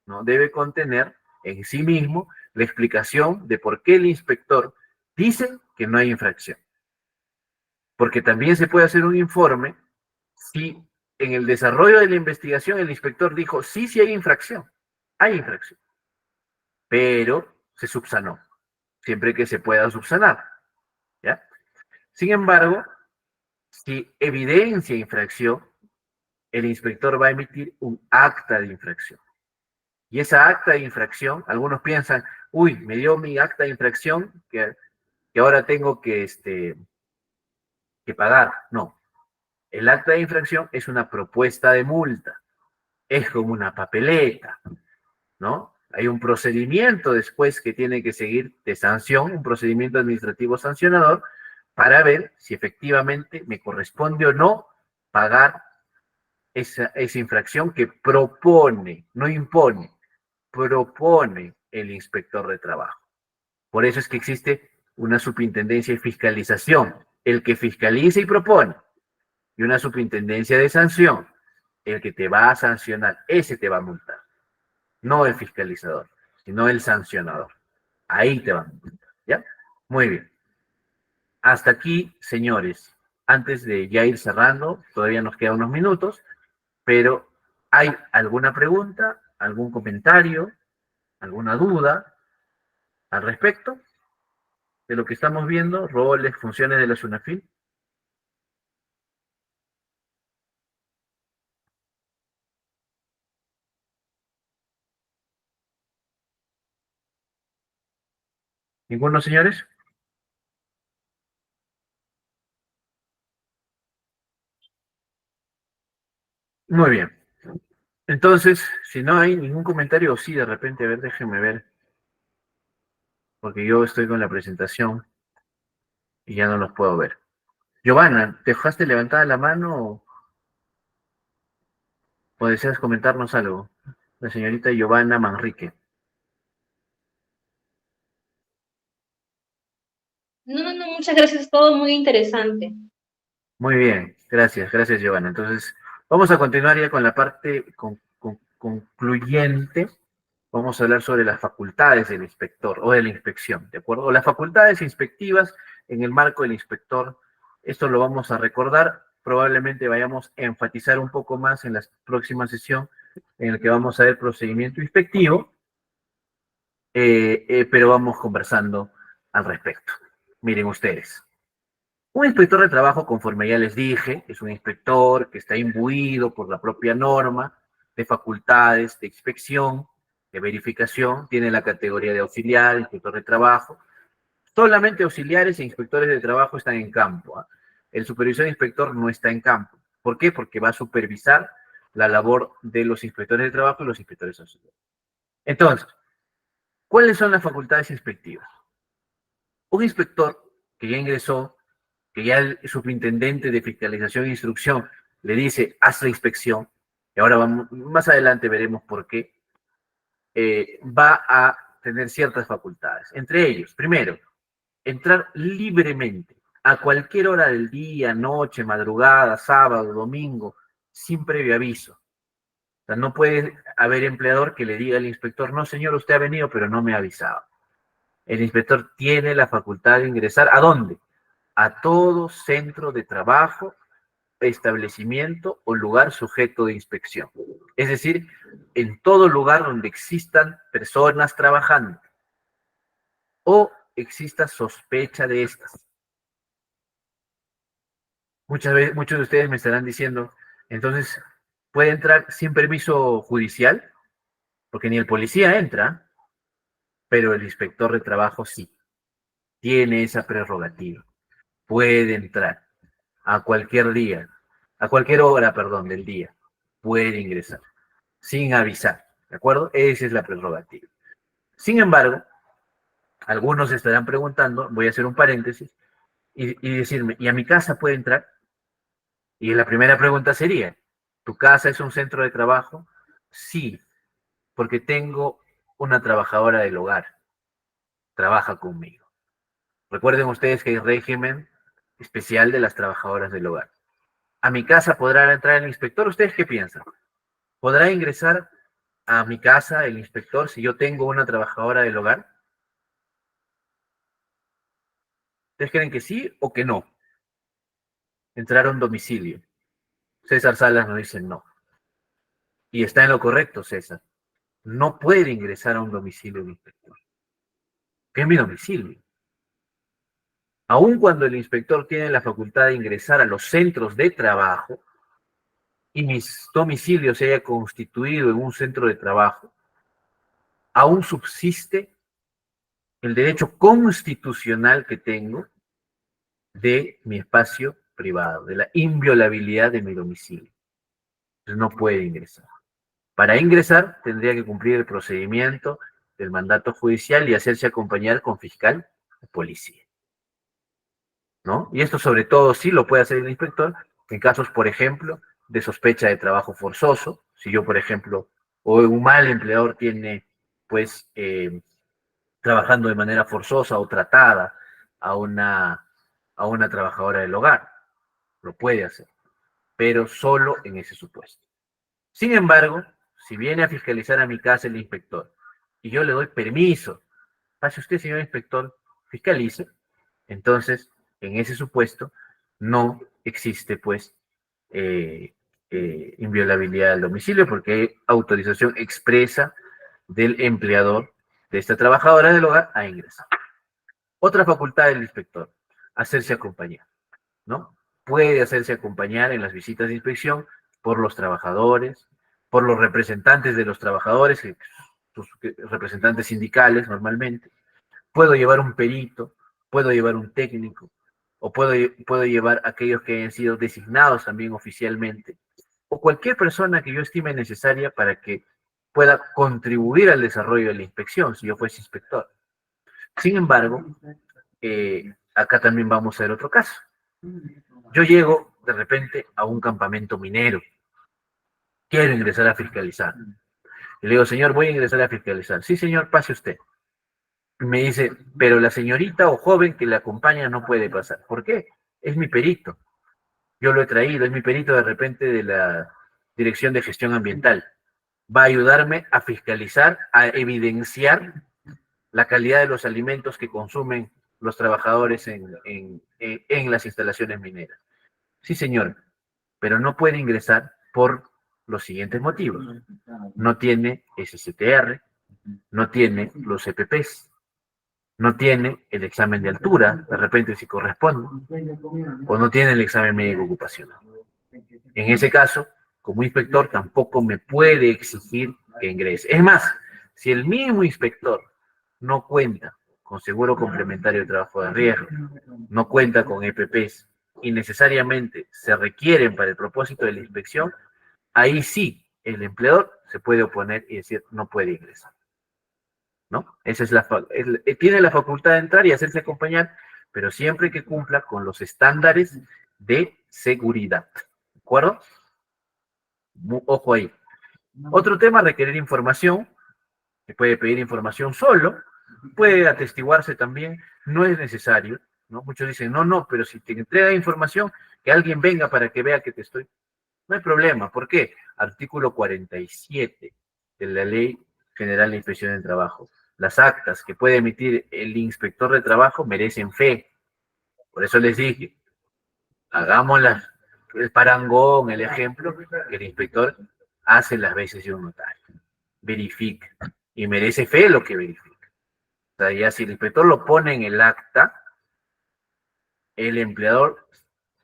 Speaker 1: ¿no? Debe contener en sí mismo la explicación de por qué el inspector dice que no hay infracción. Porque también se puede hacer un informe si en el desarrollo de la investigación el inspector dijo, sí, sí hay infracción, pero se subsanó, siempre que se pueda subsanar, ¿ya? Sin embargo, si evidencia infracción, el inspector va a emitir un acta de infracción. Y esa acta de infracción, algunos piensan, uy, me dio mi acta de infracción que ahora tengo que pagar. No, el acta de infracción es una propuesta de multa, es como una papeleta, ¿no? Hay un procedimiento después que tiene que seguir de sanción, un procedimiento administrativo sancionador, para ver si efectivamente me corresponde o no pagar esa infracción que propone, no impone, propone el inspector de trabajo. Por eso es que existe una superintendencia de fiscalización, el que fiscaliza y propone, y una superintendencia de sanción, el que te va a sancionar, ese te va a multar, no el fiscalizador, sino el sancionador. Ahí te va a multar, ¿ya? Muy bien. Hasta aquí, señores. Antes de ya ir cerrando, todavía nos quedan unos minutos, pero ¿hay alguna pregunta, algún comentario, alguna duda al respecto de lo que estamos viendo? Roles, funciones de la SUNAFIL. ¿Ninguno, señores? Muy bien. Entonces, si no hay ningún comentario, o sí, de repente, a ver, déjenme ver, porque yo estoy con la presentación y ya no los puedo ver. Giovanna, ¿te dejaste levantada la mano o deseas comentarnos algo? La señorita Giovanna Manrique.
Speaker 2: No, no, no, muchas gracias, todo muy interesante.
Speaker 1: Muy bien, gracias, Giovanna. Entonces, vamos a continuar ya con la parte concluyente. Vamos a hablar sobre las facultades del inspector o de la inspección, ¿de acuerdo? O las facultades inspectivas en el marco del inspector. Esto lo vamos a recordar. Probablemente vayamos a enfatizar un poco más en la próxima sesión en la que vamos a ver procedimiento inspectivo, pero vamos conversando al respecto. Miren ustedes. Un inspector de trabajo, conforme ya les dije, es un inspector que está imbuido por la propia norma de facultades de inspección, de verificación, tiene la categoría de auxiliar, inspector de trabajo. Solamente auxiliares e inspectores de trabajo están en campo, ¿ah? El supervisor inspector no está en campo. ¿Por qué? Porque va a supervisar la labor de los inspectores de trabajo y los inspectores auxiliares. Entonces, ¿cuáles son las facultades inspectivas? Un inspector que ya ingresó que ya el superintendente de fiscalización e instrucción le dice, haz la inspección, y ahora vamos, más adelante veremos por qué, va a tener ciertas facultades. Entre ellos, primero, entrar libremente a cualquier hora del día, noche, madrugada, sábado, domingo, sin previo aviso. O sea, no puede haber empleador que le diga al inspector, no señor, usted ha venido, pero no me ha avisado. El inspector tiene la facultad de ingresar, ¿a dónde? A todo centro de trabajo, establecimiento o lugar sujeto de inspección. Es decir, en todo lugar donde existan personas trabajando o exista sospecha de estas. Muchos de ustedes me estarán diciendo, entonces, ¿puede entrar sin permiso judicial? Porque ni el policía entra, pero el inspector de trabajo sí, tiene esa prerrogativa. Puede entrar a cualquier día, a cualquier hora, perdón, del día, puede ingresar, sin avisar, ¿de acuerdo? Esa es la prerrogativa. Sin embargo, algunos estarán preguntando, voy a hacer un paréntesis, y decirme, ¿y a mi casa puede entrar? Y la primera pregunta sería, ¿tu casa es un centro de trabajo? Sí, porque tengo una trabajadora del hogar, trabaja conmigo. Recuerden ustedes que hay régimen especial de las trabajadoras del hogar. ¿A mi casa podrá entrar el inspector? ¿Ustedes qué piensan? ¿Podrá ingresar a mi casa el inspector si yo tengo una trabajadora del hogar? ¿Ustedes creen que sí o que no? Entrar a un domicilio. César Salas nos dice no. Y está en lo correcto, César. No puede ingresar a un domicilio el inspector. ¿Qué es mi domicilio? Aun cuando el inspector tiene la facultad de ingresar a los centros de trabajo y mi domicilio se haya constituido en un centro de trabajo, aún subsiste el derecho constitucional que tengo de mi espacio privado, de la inviolabilidad de mi domicilio. Entonces no puede ingresar. Para ingresar tendría que cumplir el procedimiento del mandato judicial y hacerse acompañar con fiscal o policía, ¿no? Y esto sobre todo sí lo puede hacer el inspector en casos, por ejemplo, de sospecha de trabajo forzoso. Si yo, por ejemplo, o un mal empleador tiene, pues, trabajando de manera forzosa o tratada a una trabajadora del hogar, lo puede hacer, pero solo en ese supuesto. Sin embargo, si viene a fiscalizar a mi casa el inspector y yo le doy permiso, pase usted, señor inspector, fiscalice, entonces, en ese supuesto, no existe, pues, inviolabilidad del domicilio porque hay autorización expresa del empleador de esta trabajadora del hogar a ingresar. Otra facultad del inspector, hacerse acompañar, ¿no? Puede hacerse acompañar en las visitas de inspección por los trabajadores, por los representantes de los trabajadores, sus representantes sindicales normalmente. Puedo llevar un perito, puedo llevar un técnico, o puedo llevar aquellos que hayan sido designados también oficialmente, o cualquier persona que yo estime necesaria para que pueda contribuir al desarrollo de la inspección, si yo fuese inspector. Sin embargo, acá también vamos a ver otro caso. Yo llego de repente a un campamento minero, quiero ingresar a fiscalizar. Y le digo, señor, voy a ingresar a fiscalizar. Sí, señor, pase usted. Me dice, pero la señorita o joven que le acompaña no puede pasar. ¿Por qué? Es mi perito. Yo lo he traído, es mi perito de repente de la Dirección de Gestión Ambiental. Va a ayudarme a fiscalizar, a evidenciar la calidad de los alimentos que consumen los trabajadores en las instalaciones mineras. Sí, señor, pero no puede ingresar por los siguientes motivos. No tiene SCTR, no tiene los EPPs, no tiene el examen de altura, de repente si corresponde, o no tiene el examen médico ocupacional. En ese caso, como inspector, tampoco me puede exigir que ingrese. Es más, si el mismo inspector no cuenta con seguro complementario de trabajo de riesgo, no cuenta con EPPs y necesariamente se requieren para el propósito de la inspección, ahí sí el empleador se puede oponer y decir no puede ingresar, ¿no? Esa es tiene la facultad de entrar y hacerse acompañar, pero siempre que cumpla con los estándares de seguridad. ¿De acuerdo? Ojo ahí. Otro tema, requerir información, que puede pedir información solo, puede atestiguarse también, no es necesario, ¿no? Muchos dicen, no, pero si te entrega información, que alguien venga para que vea que te estoy... No hay problema, ¿por qué? Artículo 47 de la Ley General de Inspección del Trabajo. Las actas que puede emitir el inspector de trabajo merecen fe. Por eso les dije, hagamos el parangón, el ejemplo, que el inspector hace las veces de un notario. Verifica. Y merece fe lo que verifica. O sea, ya si el inspector lo pone en el acta, el empleador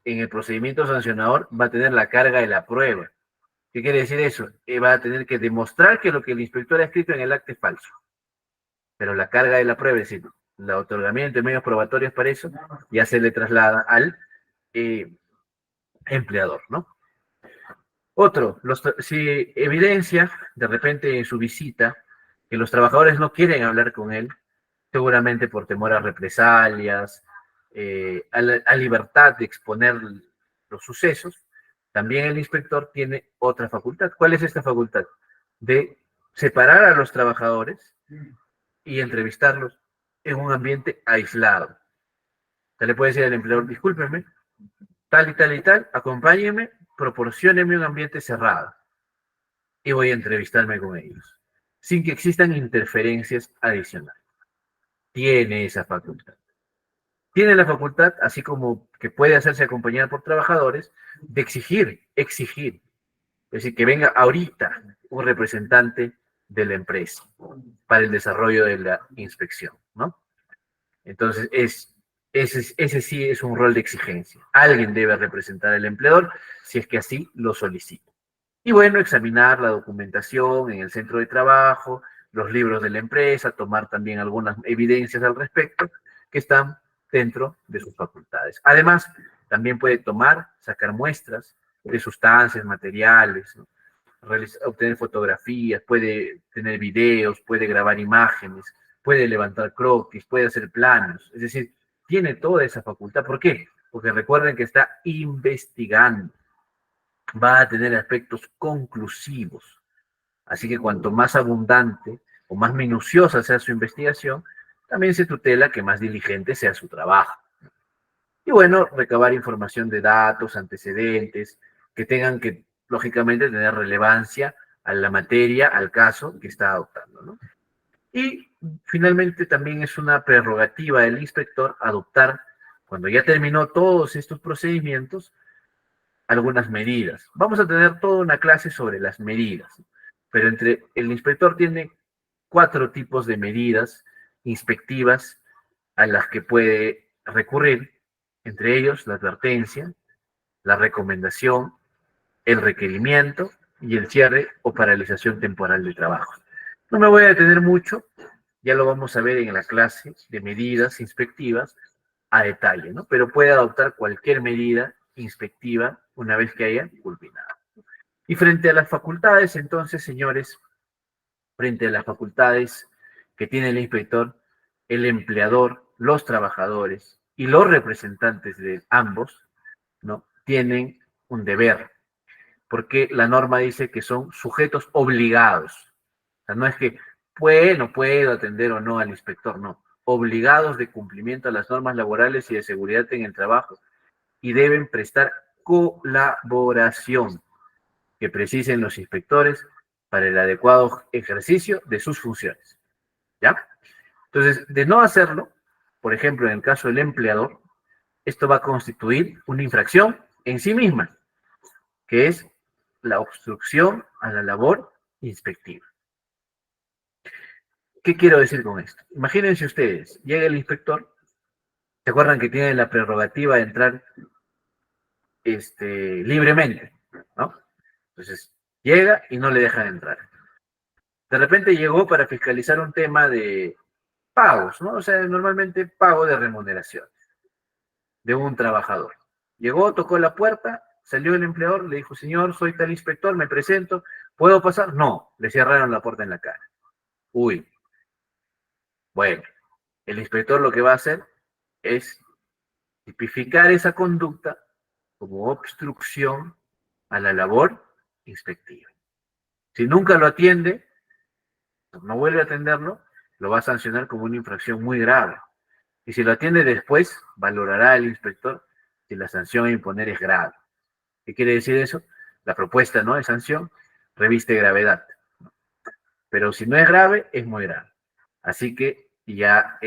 Speaker 1: en el procedimiento sancionador va a tener la carga de la prueba. ¿Qué quiere decir eso? Va a tener que demostrar que lo que el inspector ha escrito en el acta es falso. Pero la carga de la prueba, es decir, el otorgamiento de medios probatorios para eso, ya se le traslada al empleador, ¿no? Otro, si evidencia de repente en su visita que los trabajadores no quieren hablar con él, seguramente por temor a represalias, a libertad de exponer los sucesos, también el inspector tiene otra facultad. ¿Cuál es esta facultad? De separar a los trabajadores y entrevistarlos en un ambiente aislado. Se le puede decir al empleador, discúlpeme, tal y tal y tal, acompáñeme, proporcióneme un ambiente cerrado y voy a entrevistarme con ellos, sin que existan interferencias adicionales. Tiene esa facultad. Tiene la facultad, así como que puede hacerse acompañar por trabajadores, de exigir. Es decir, que venga ahorita un representante de la empresa para el desarrollo de la inspección, ¿no? Entonces, ese sí es un rol de exigencia. Alguien debe representar al empleador si es que así lo solicita. Y bueno, examinar la documentación en el centro de trabajo, los libros de la empresa, tomar también algunas evidencias al respecto que están dentro de sus facultades. Además, también puede tomar, sacar muestras de sustancias, materiales, ¿no? Obtener fotografías, puede tener videos, puede grabar imágenes, puede levantar croquis, puede hacer planos. Es decir, tiene toda esa facultad. ¿Por qué? Porque recuerden que está investigando. Va a tener aspectos conclusivos. Así que cuanto más abundante o más minuciosa sea su investigación, también se tutela que más diligente sea su trabajo. Y bueno, recabar información de datos, antecedentes, que tengan que, lógicamente, tener relevancia a la materia, al caso que está adoptando, ¿no? Y finalmente también es una prerrogativa del inspector adoptar, cuando ya terminó todos estos procedimientos, algunas medidas. Vamos a tener toda una clase sobre las medidas, pero entre el inspector tiene 4 tipos de medidas inspectivas a las que puede recurrir, entre ellos la advertencia, la recomendación, el requerimiento y el cierre o paralización temporal de trabajo. No me voy a detener mucho, ya lo vamos a ver en la clase de medidas inspectivas a detalle, ¿no? Pero puede adoptar cualquier medida inspectiva una vez que haya culminado. Y frente a las facultades, entonces, señores, frente a las facultades que tiene el inspector, el empleador, los trabajadores y los representantes de ambos, ¿no? Tienen un deber, porque la norma dice que son sujetos obligados. O sea, no es que no puedo atender o no al inspector, no. Obligados de cumplimiento a las normas laborales y de seguridad en el trabajo y deben prestar colaboración que precisen los inspectores para el adecuado ejercicio de sus funciones. ¿Ya? Entonces, de no hacerlo, por ejemplo, en el caso del empleador, esto va a constituir una infracción en sí misma, que es la obstrucción a la labor inspectiva. ¿Qué quiero decir con esto? Imagínense ustedes, llega el inspector, ¿se acuerdan que tiene la prerrogativa de entrar libremente, ¿no? Entonces, llega y no le dejan entrar. De repente llegó para fiscalizar un tema de pagos, ¿no? O sea, normalmente pago de remuneración de un trabajador. Llegó, tocó la puerta, salió el empleador, le dijo, señor, soy tal inspector, me presento, ¿puedo pasar? No, le cerraron la puerta en la cara. Uy, bueno, el inspector lo que va a hacer es tipificar esa conducta como obstrucción a la labor inspectiva. Si nunca lo atiende, no vuelve a atenderlo, lo va a sancionar como una infracción muy grave. Y si lo atiende después, valorará el inspector si la sanción a imponer es grave. ¿Qué quiere decir eso? La propuesta, ¿no?, de sanción reviste gravedad. Pero si no es grave, es muy grave. Así que ya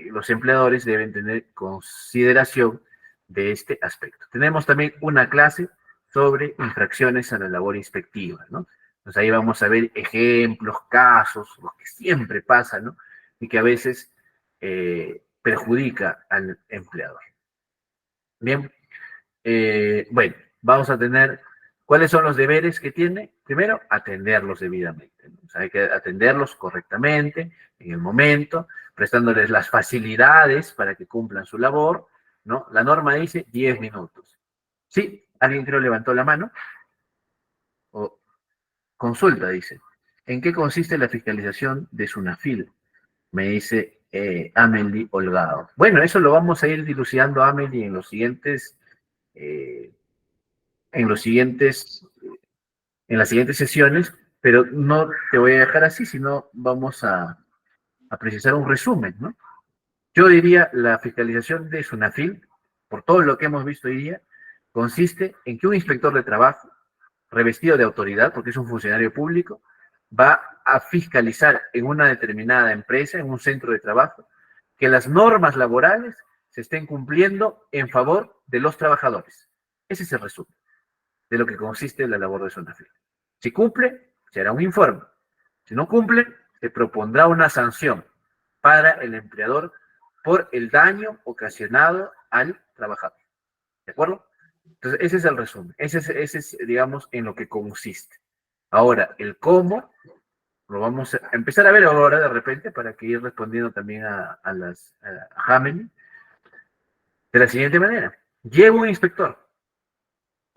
Speaker 1: los empleadores deben tener consideración de este aspecto. Tenemos también una clase sobre infracciones a la labor inspectiva, ¿no? Entonces ahí vamos a ver ejemplos, casos, lo que siempre pasa, ¿no? Y que a veces perjudica al empleador. Bien, bueno, vamos a tener, ¿cuáles son los deberes que tiene? Primero, atenderlos debidamente, ¿no? O sea, hay que atenderlos correctamente, en el momento, prestándoles las facilidades para que cumplan su labor, ¿no? La norma dice 10 minutos. ¿Sí? ¿Alguien creo levantó la mano? O consulta, dice. ¿En qué consiste la fiscalización de SUNAFIL? Me dice Amelie Holgado. Bueno, eso lo vamos a ir dilucidando, Amelie, eh, en los siguientes, en las siguientes sesiones, pero no te voy a dejar así, sino vamos a precisar un resumen, ¿no? Yo diría la fiscalización de SUNAFIL, por todo lo que hemos visto hoy día, consiste en que un inspector de trabajo, revestido de autoridad, porque es un funcionario público, va a fiscalizar en una determinada empresa, en un centro de trabajo, que las normas laborales se estén cumpliendo en favor de los trabajadores. Ese es el resumen de lo que consiste la labor de SUNAFIL. Si cumple, se hará un informe. Si no cumple, se propondrá una sanción para el empleador por el daño ocasionado al trabajador. ¿De acuerdo? Entonces, ese es el resumen. Ese es, digamos, en lo que consiste. Ahora, el cómo lo vamos a empezar a ver ahora de repente para que ir respondiendo también a Hamel de la siguiente manera. Llega un inspector,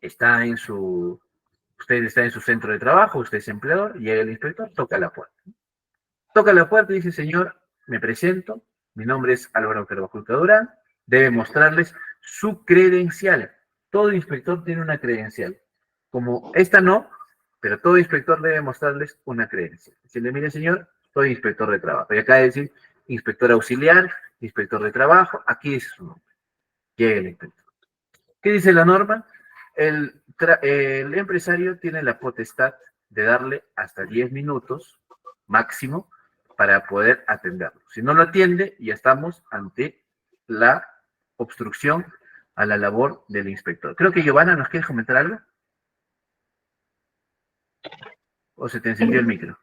Speaker 1: usted está en su centro de trabajo, usted es empleador, llega el inspector, toca la puerta. Toca la puerta y dice, señor, me presento, mi nombre es Álvaro Carvajal Durán, debe mostrarles su credencial. Todo inspector tiene una credencial. Como esta no, pero todo inspector debe mostrarles una credencial. Decirle, mire señor, soy inspector de trabajo. Y acá debe decir inspector auxiliar, inspector de trabajo, aquí dice su nombre. Llega el inspector. ¿Qué dice la norma? El empresario tiene la potestad de darle hasta 10 minutos máximo para poder atenderlo. Si no lo atiende, ya estamos ante la obstrucción a la labor del inspector. Creo que Giovanna, ¿nos quieres comentar algo? ¿O se te encendió el micro?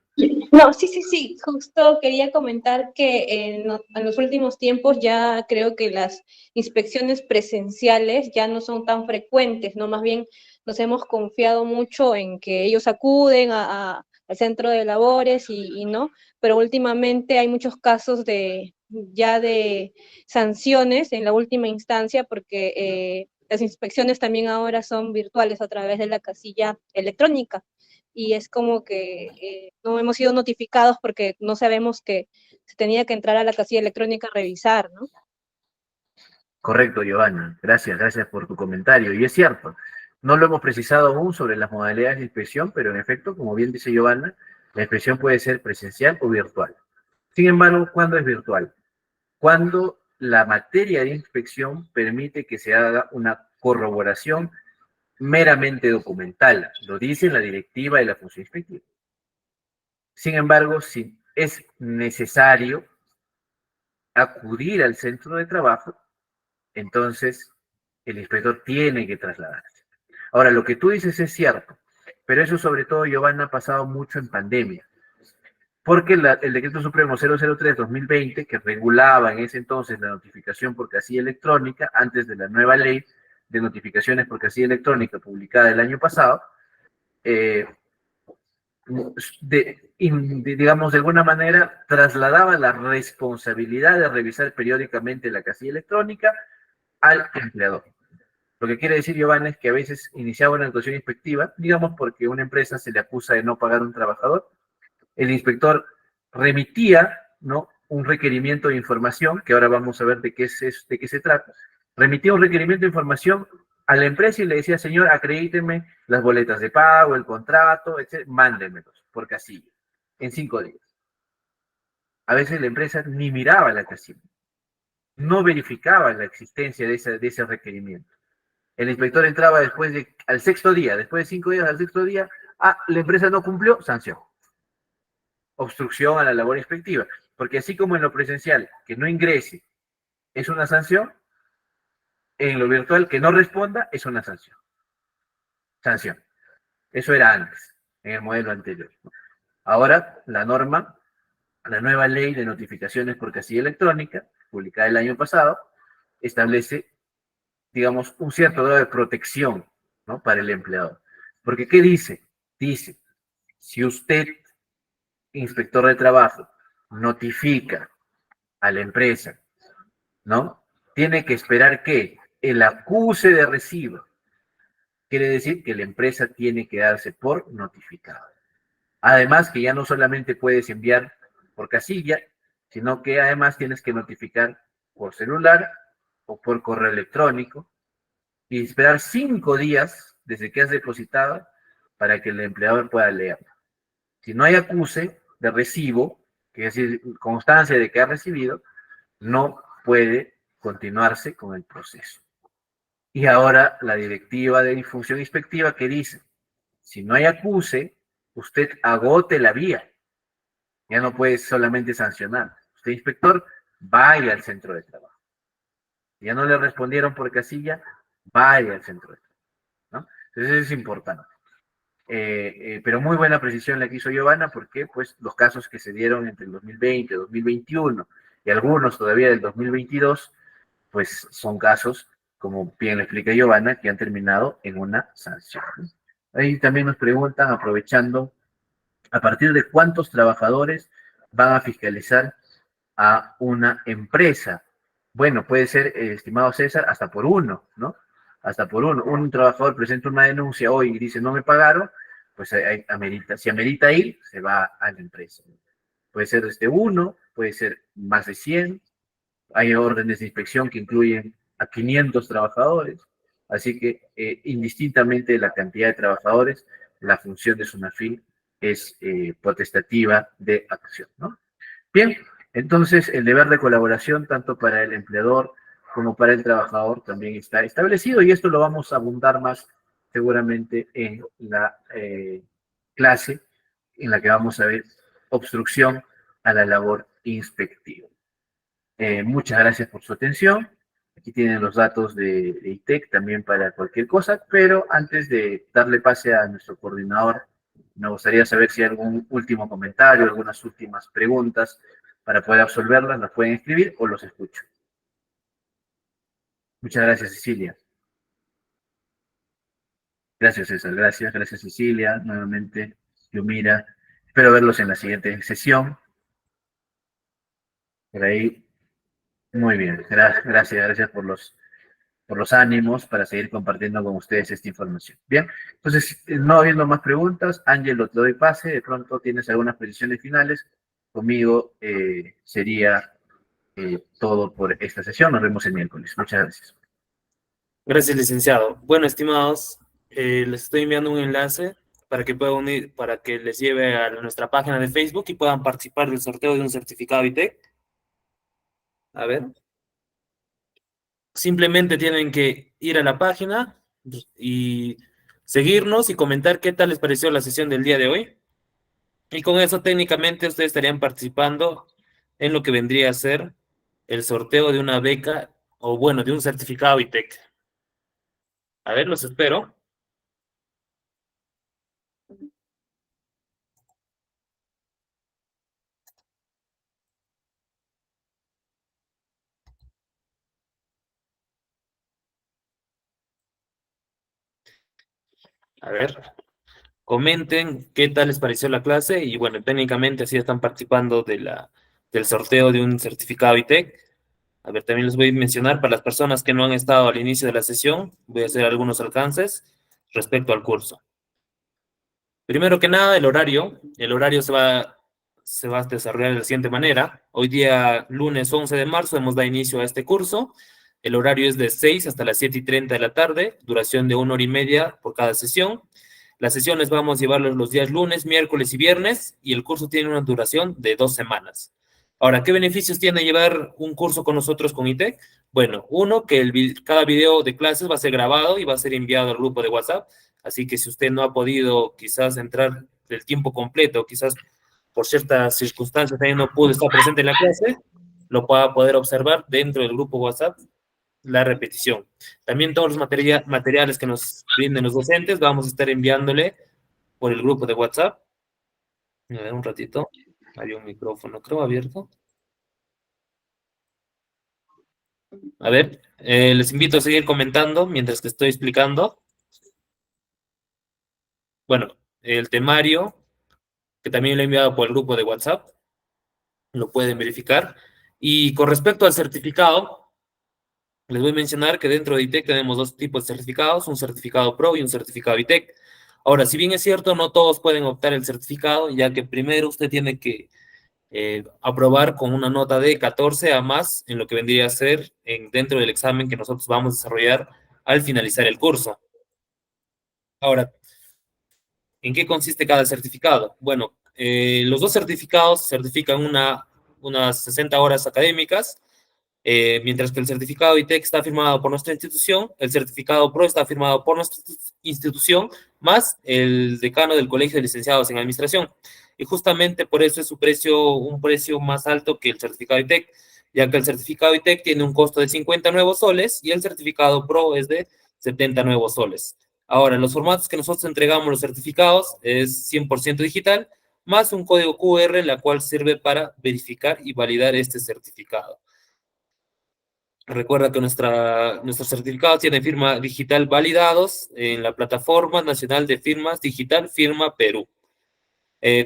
Speaker 2: No, sí, justo quería comentar que en los últimos tiempos ya creo que las inspecciones presenciales ya no son tan frecuentes, ¿no? Más bien nos hemos confiado mucho en que ellos acuden al centro de labores y no, pero últimamente hay muchos casos ya de sanciones en la última instancia porque las inspecciones también ahora son virtuales a través de la casilla electrónica. Y es como que no hemos sido notificados porque no sabemos que se tenía que entrar a la casilla electrónica a revisar, ¿no?
Speaker 1: Correcto, Giovanna. Gracias por tu comentario. Y es cierto, no lo hemos precisado aún sobre las modalidades de inspección, pero en efecto, como bien dice Giovanna, la inspección puede ser presencial o virtual. Sin embargo, ¿cuándo es virtual? Cuando la materia de inspección permite que se haga una corroboración meramente documental, lo dice la directiva de la función inspectiva. Sin embargo, si es necesario acudir al centro de trabajo, entonces el inspector tiene que trasladarse. Ahora, lo que tú dices es cierto, pero eso sobre todo, Giovanna, ha pasado mucho en pandemia, porque el Decreto Supremo 003-2020, que regulaba en ese entonces la notificación por casilla electrónica, antes de la nueva ley de notificaciones por casilla electrónica publicada el año pasado, digamos, de alguna manera, trasladaba la responsabilidad de revisar periódicamente la casilla electrónica al empleador. Lo que quiere decir, Giovanna, es que a veces iniciaba una actuación inspectiva, digamos, porque una empresa se le acusa de no pagar a un trabajador, el inspector remitía, ¿no?, un requerimiento de información, que ahora vamos a ver de qué se trata, remitía un requerimiento de información a la empresa y le decía, señor, acredíteme las boletas de pago, el contrato, etc. Mándenmelos por casilla, en 5 días. A veces la empresa ni miraba la casilla, no verificaba la existencia de ese requerimiento. El inspector entraba al 6.º día, después de 5 días, al 6.º día, la empresa no cumplió, sanción. Obstrucción a la labor inspectiva. Porque así como en lo presencial, que no ingrese es una sanción, en lo virtual, que no responda es una sanción. Sanción. Eso era antes, en el modelo anterior. Ahora, la nueva ley de notificaciones por casilla electrónica, publicada el año pasado, establece, digamos, un cierto grado de protección, ¿no?, para el empleador. Porque, ¿qué dice? Dice, si usted, inspector de trabajo, notifica a la empresa, ¿no?, tiene que esperar que el acuse de recibo. Quiere decir que la empresa tiene que darse por notificada. Además, que ya no solamente puedes enviar por casilla, sino que además tienes que notificar por celular o por correo electrónico y esperar 5 días desde que has depositado para que el empleador pueda leerlo. Si no hay acuse de recibo, que es decir, constancia de que ha recibido, no puede continuarse con el proceso. Y ahora la directiva de función inspectiva que dice, si no hay acuse, usted agote la vía. Ya no puede solamente sancionar. Usted, inspector, vaya al centro de trabajo. Si ya no le respondieron por casilla, vaya al centro de trabajo, ¿no? Entonces eso es importante. Pero muy buena precisión la que hizo Giovanna, porque pues los casos que se dieron entre el 2020, 2021 y algunos todavía del 2022, pues son casos, como bien lo explica Giovanna, que han terminado en una sanción. Ahí también nos preguntan, aprovechando, ¿a partir de cuántos trabajadores van a fiscalizar a una empresa? Bueno, puede ser, estimado César, hasta por uno, ¿no? Hasta por uno. Un trabajador presenta una denuncia hoy y dice, no me pagaron, pues si amerita ir, se va a la empresa. Puede ser desde uno, puede ser más de 100. Hay órdenes de inspección que incluyen a 500 trabajadores. Así que, indistintamente de la cantidad de trabajadores, la función de SUNAFIL es potestativa de acción, ¿no? Bien, entonces el deber de colaboración tanto para el empleador como para el trabajador también está establecido y esto lo vamos a abundar más seguramente en la clase en la que vamos a ver obstrucción a la labor inspectiva. Muchas gracias por su atención. Aquí tienen los datos de ITEC también para cualquier cosa, pero antes de darle pase a nuestro coordinador, me gustaría saber si hay algún último comentario, algunas últimas preguntas para poder absolverlas, las pueden escribir o los escucho. Muchas gracias, Cecilia. Gracias, César. Gracias, Cecilia. Nuevamente, Yumira. Espero verlos en la siguiente sesión. Por ahí. Muy bien. Gracias por los ánimos para seguir compartiendo con ustedes esta información. Bien, entonces, no habiendo más preguntas, Ángelo, te doy pase. De pronto tienes algunas peticiones finales. Conmigo sería todo por esta sesión. Nos vemos el miércoles. Muchas gracias.
Speaker 3: Gracias, licenciado. Bueno, estimados, les estoy enviando un enlace para que puedan unir, para que les lleve a nuestra página de Facebook y puedan participar del sorteo de un certificado ITEC. A ver. Simplemente tienen que ir a la página y seguirnos y comentar qué tal les pareció la sesión del día de hoy. Y con eso técnicamente ustedes estarían participando en lo que vendría a ser el sorteo de una beca o bueno, de un certificado ITEC. A ver, los espero. A ver, comenten qué tal les pareció la clase y bueno, técnicamente así están participando del sorteo de un certificado ITEC. A ver, también les voy a mencionar para las personas que no han estado al inicio de la sesión, voy a hacer algunos alcances respecto al curso. Primero que nada, el horario. El horario se va a desarrollar de la siguiente manera. Hoy día, lunes 11 de marzo, hemos dado inicio a este curso. El horario es de 6 hasta las 7:30 de la tarde, duración de 1 hora y media por cada sesión. Las sesiones vamos a llevarlas los días lunes, miércoles y viernes, y el curso tiene una duración de 2 semanas. Ahora, ¿qué beneficios tiene llevar un curso con nosotros con ITEC? Bueno, uno, que cada video de clases va a ser grabado y va a ser enviado al grupo de WhatsApp, así que si usted no ha podido quizás entrar del tiempo completo, quizás por ciertas circunstancias también no pudo estar presente en la clase, lo va a poder observar dentro del grupo WhatsApp la repetición. También todos los materiales que nos brinden los docentes vamos a estar enviándole por el grupo de WhatsApp. A ver, un ratito. Hay un micrófono, creo, abierto. A ver, les invito a seguir comentando mientras que estoy explicando. Bueno, el temario, que también lo he enviado por el grupo de WhatsApp, lo pueden verificar. Y con respecto al certificado, les voy a mencionar que dentro de ITEC tenemos dos tipos de certificados, un certificado Pro y un certificado ITEC. Ahora, si bien es cierto, no todos pueden optar el certificado, ya que primero usted tiene que aprobar con una nota de 14 a más en lo que vendría a ser dentro del examen que nosotros vamos a desarrollar al finalizar el curso. Ahora, ¿en qué consiste cada certificado? Bueno, los dos certificados certifican unas 60 horas académicas, mientras que el certificado ITEC está firmado por nuestra institución, el certificado PRO está firmado por nuestra institución, más el decano del Colegio de Licenciados en Administración. Y justamente por eso es su precio, un precio más alto que el certificado ITEC, ya que el certificado ITEC tiene un costo de 50 nuevos soles y el certificado PRO es de 70 nuevos soles. Ahora, en los formatos que nosotros entregamos los certificados es 100% digital, más un código QR, la cual sirve para verificar y validar este certificado. Recuerda que nuestros certificados tienen firma digital validados en la Plataforma Nacional de Firmas Digital Firma Perú.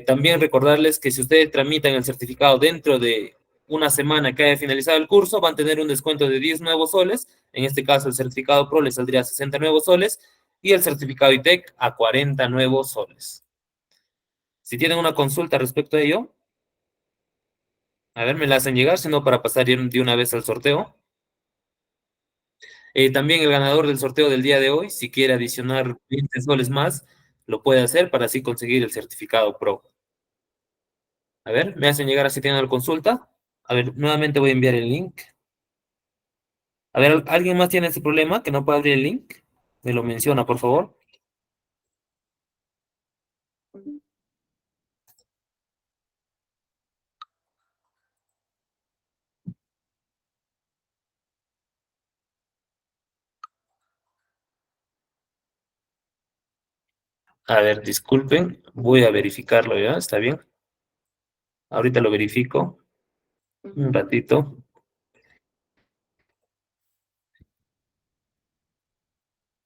Speaker 3: También recordarles que si ustedes tramitan el certificado dentro de una semana que haya finalizado el curso, van a tener un descuento de 10 nuevos soles. En este caso, el certificado Pro les saldría a 60 nuevos soles y el certificado ITEC a 40 nuevos soles. Si tienen una consulta respecto a ello, a ver, me la hacen llegar, sino para pasar de una vez al sorteo. También el ganador del sorteo del día de hoy, si quiere adicionar 20 soles más, lo puede hacer para así conseguir el certificado Pro. A ver, me hacen llegar así tienen la consulta. A ver, nuevamente voy a enviar el link. A ver, ¿alguien más tiene ese problema que no puede abrir el link? Me lo menciona, por favor. A ver, disculpen, voy a verificarlo ya, ¿está bien? Ahorita lo verifico. Un ratito.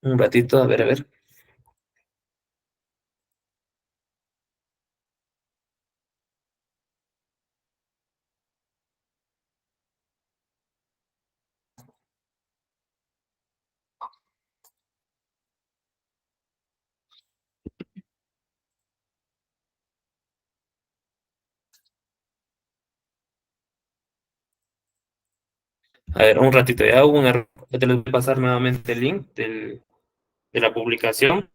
Speaker 3: Un ratito, a ver, a ver. A ver, un ratito, ya hubo un error. Ya te les voy a pasar nuevamente el link de la publicación.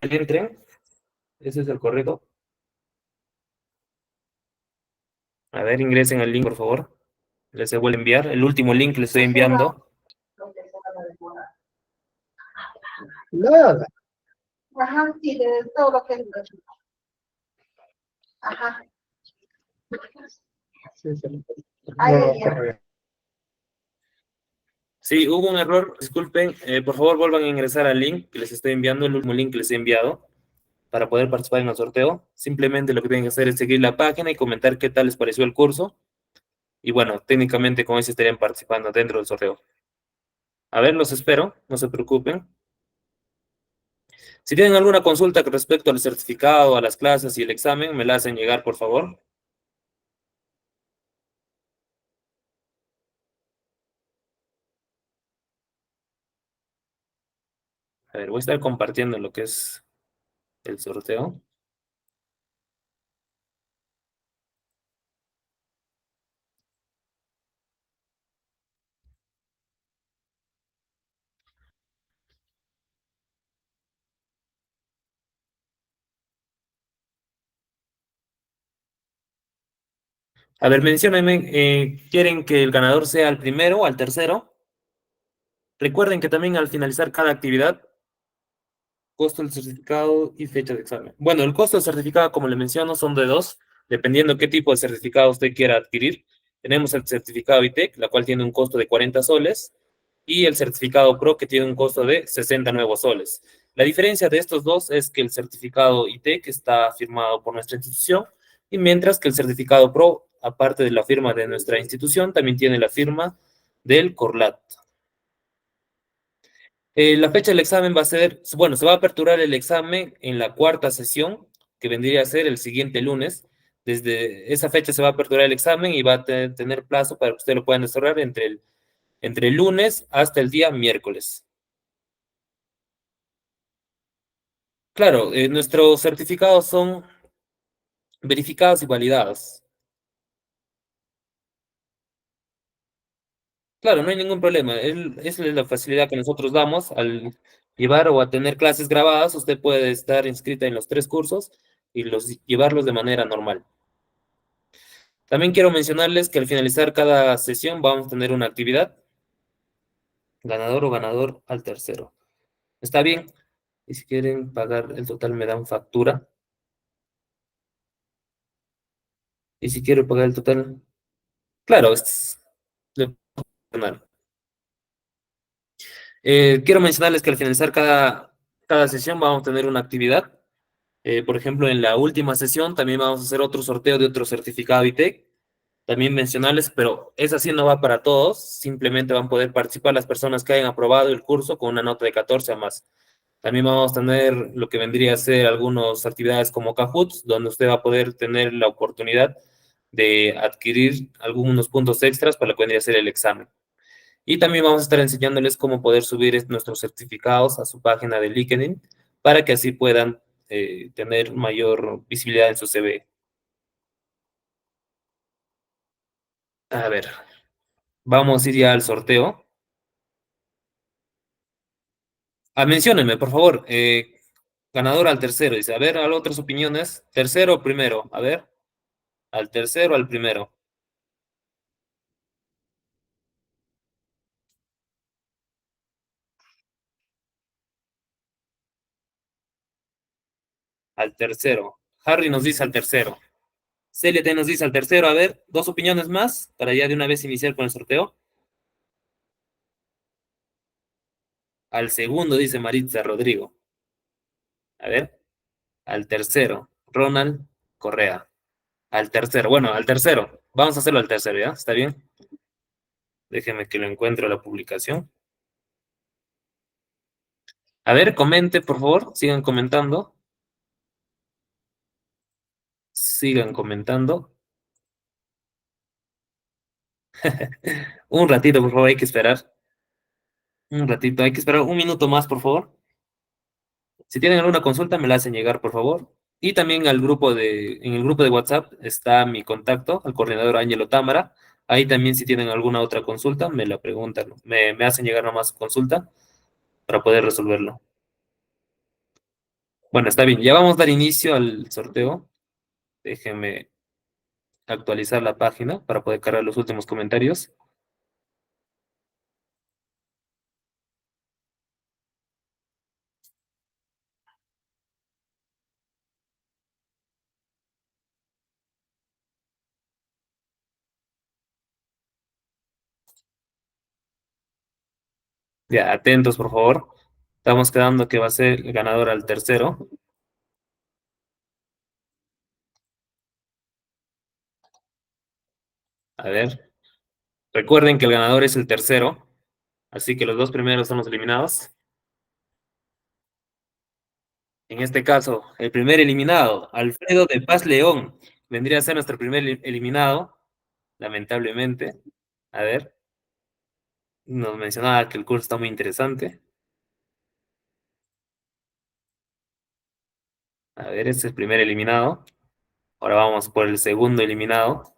Speaker 3: Entren. Ese es el correo. A ver, ingresen al link, por favor. Les vuelvo a enviar. El último link les estoy enviando.
Speaker 4: Nada. Ajá, sí, de todo lo que es. Ajá. Sí, sí. Ahí,
Speaker 3: Sí, hubo un error, disculpen. Por favor, vuelvan a ingresar al link que les estoy enviando, el último link que les he enviado, para poder participar en el sorteo. Simplemente lo que tienen que hacer es seguir la página y comentar qué tal les pareció el curso. Y bueno, técnicamente con eso estarían participando dentro del sorteo. A ver, los espero, no se preocupen. Si tienen alguna consulta con respecto al certificado, a las clases y el examen, me la hacen llegar, por favor. A ver, voy a estar compartiendo lo que es el sorteo. A ver, menciónenme, ¿quieren que el ganador sea el primero o al tercero? Recuerden que también al finalizar cada actividad, costo del certificado y fecha de examen. Bueno, el costo del certificado, como le menciono, son de dos, dependiendo qué tipo de certificado usted quiera adquirir. Tenemos el certificado ITEC, la cual tiene un costo de 40 soles, y el certificado PRO, que tiene un costo de 60 nuevos soles. La diferencia de estos dos es que el certificado ITEC está firmado por nuestra institución, y mientras que el certificado PRO, aparte de la firma de nuestra institución, también tiene la firma del CORLAT. La fecha del examen va a ser, bueno, se va a aperturar el examen en la cuarta sesión, que vendría a ser el siguiente lunes. Desde esa fecha se va a aperturar el examen y va a tener plazo para que usted lo pueda desarrollar entre el lunes hasta el día miércoles. Claro, nuestros certificados son verificados y validados. Claro, no hay ningún problema. Esa es la facilidad que nosotros damos al llevar o a tener clases grabadas. Usted puede estar inscrita en los tres cursos y llevarlos de manera normal. También quiero mencionarles que al finalizar cada sesión vamos a tener una actividad, ganador o ganador al tercero. ¿Está bien? Y si quieren pagar el total me dan factura. Y si quiero pagar el total, claro, le- quiero mencionarles que al finalizar cada sesión vamos a tener una actividad. Por ejemplo, en la última sesión también vamos a hacer otro sorteo de otro certificado ITEC. También mencionarles, pero esa sí no va para todos, simplemente van a poder participar las personas que hayan aprobado el curso con una nota de 14 a más. También vamos a tener lo que vendría a ser algunas actividades como Kahoots, donde usted va a poder tener la oportunidad de adquirir algunos puntos extras para lo que vendría a ser el examen. Y también vamos a estar enseñándoles cómo poder subir nuestros certificados a su página de LinkedIn para que así puedan tener mayor visibilidad en su CV. A ver, vamos a ir ya al sorteo. Menciónenme, por favor. Ganador al tercero. Dice, a ver, a otras opiniones. Tercero o primero. A ver, al tercero o al primero. Al tercero. Harry nos dice al tercero. CLT nos dice al tercero. A ver, dos opiniones más para ya de una vez iniciar con el sorteo. Al segundo dice Maritza Rodrigo. A ver, al tercero. Ronald Correa. Al tercero. Bueno, al tercero. Vamos a hacerlo al tercero, ¿ya? ¿Está bien? Déjenme que lo encuentro la publicación. A ver, comente, por favor. Sigan comentando. Sigan comentando. Un ratito, por favor, hay que esperar. Un ratito, hay que esperar un minuto más, por favor. Si tienen alguna consulta, me la hacen llegar, por favor. Y también en el grupo de WhatsApp está mi contacto, al coordinador Ángelo Támara. Ahí también, si tienen alguna otra consulta, me la preguntan. Me hacen llegar nomás su consulta para poder resolverlo. Bueno, está bien. Ya vamos a dar inicio al sorteo. Déjenme actualizar la página para poder cargar los últimos comentarios. Ya, atentos, por favor. Estamos quedando que va a ser el ganador al tercero. A ver. Recuerden que el ganador es el tercero. Así que los dos primeros son los eliminados. En este caso, el primer eliminado, Alfredo de Paz León, vendría a ser nuestro primer eliminado, lamentablemente. A ver, nos mencionaba que el curso está muy interesante. A ver, este es el primer eliminado. Ahora vamos por el segundo eliminado.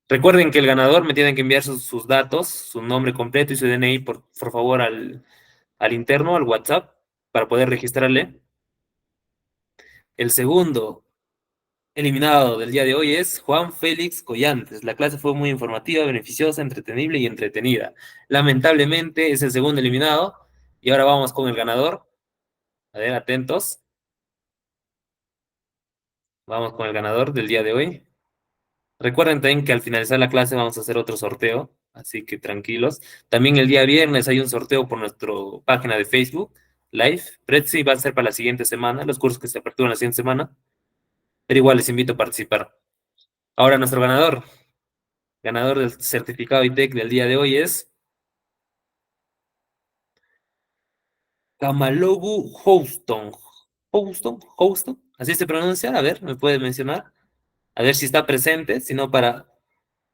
Speaker 3: Recuerden que el ganador me tiene que enviar sus datos, su nombre completo y su DNI, por favor, al interno, al WhatsApp, para poder registrarle. El segundo eliminado del día de hoy es Juan Félix Collantes. La clase fue muy informativa, beneficiosa, entretenible y entretenida. Lamentablemente es el segundo eliminado. Y ahora vamos con el ganador. A ver, atentos. Vamos con el ganador del día de hoy. Recuerden también que al finalizar la clase vamos a hacer otro sorteo, así que tranquilos. También el día viernes hay un sorteo por nuestra página de Facebook Live. Prezi va a ser para la siguiente semana, los cursos que se aperturan la siguiente semana. Pero igual les invito a participar. Ahora nuestro ganador del certificado ITEC del día de hoy es Kamalogu Houston. Houston, así se pronuncia. A ver, ¿me puede mencionar? A ver si está presente, si no para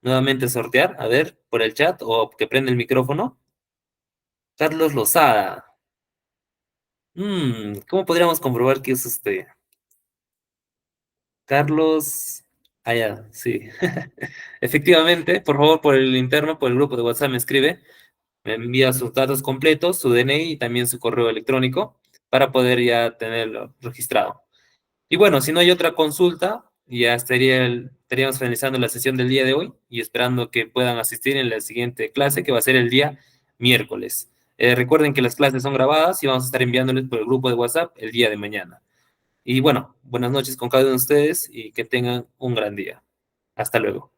Speaker 3: nuevamente sortear. A ver, por el chat o que prende el micrófono. Carlos Lozada. ¿Cómo podríamos comprobar que es usted? Carlos. Ah, ya, sí. Efectivamente, por favor, por el interno, por el grupo de WhatsApp me escribe, me envía sus datos completos, su DNI y también su correo electrónico para poder ya tenerlo registrado. Y bueno, si no hay otra consulta, ya estaríamos finalizando la sesión del día de hoy y esperando que puedan asistir en la siguiente clase, que va a ser el día miércoles. Recuerden que las clases son grabadas y vamos a estar enviándoles por el grupo de WhatsApp el día de mañana. Y bueno, buenas noches con cada uno de ustedes y que tengan un gran día. Hasta luego.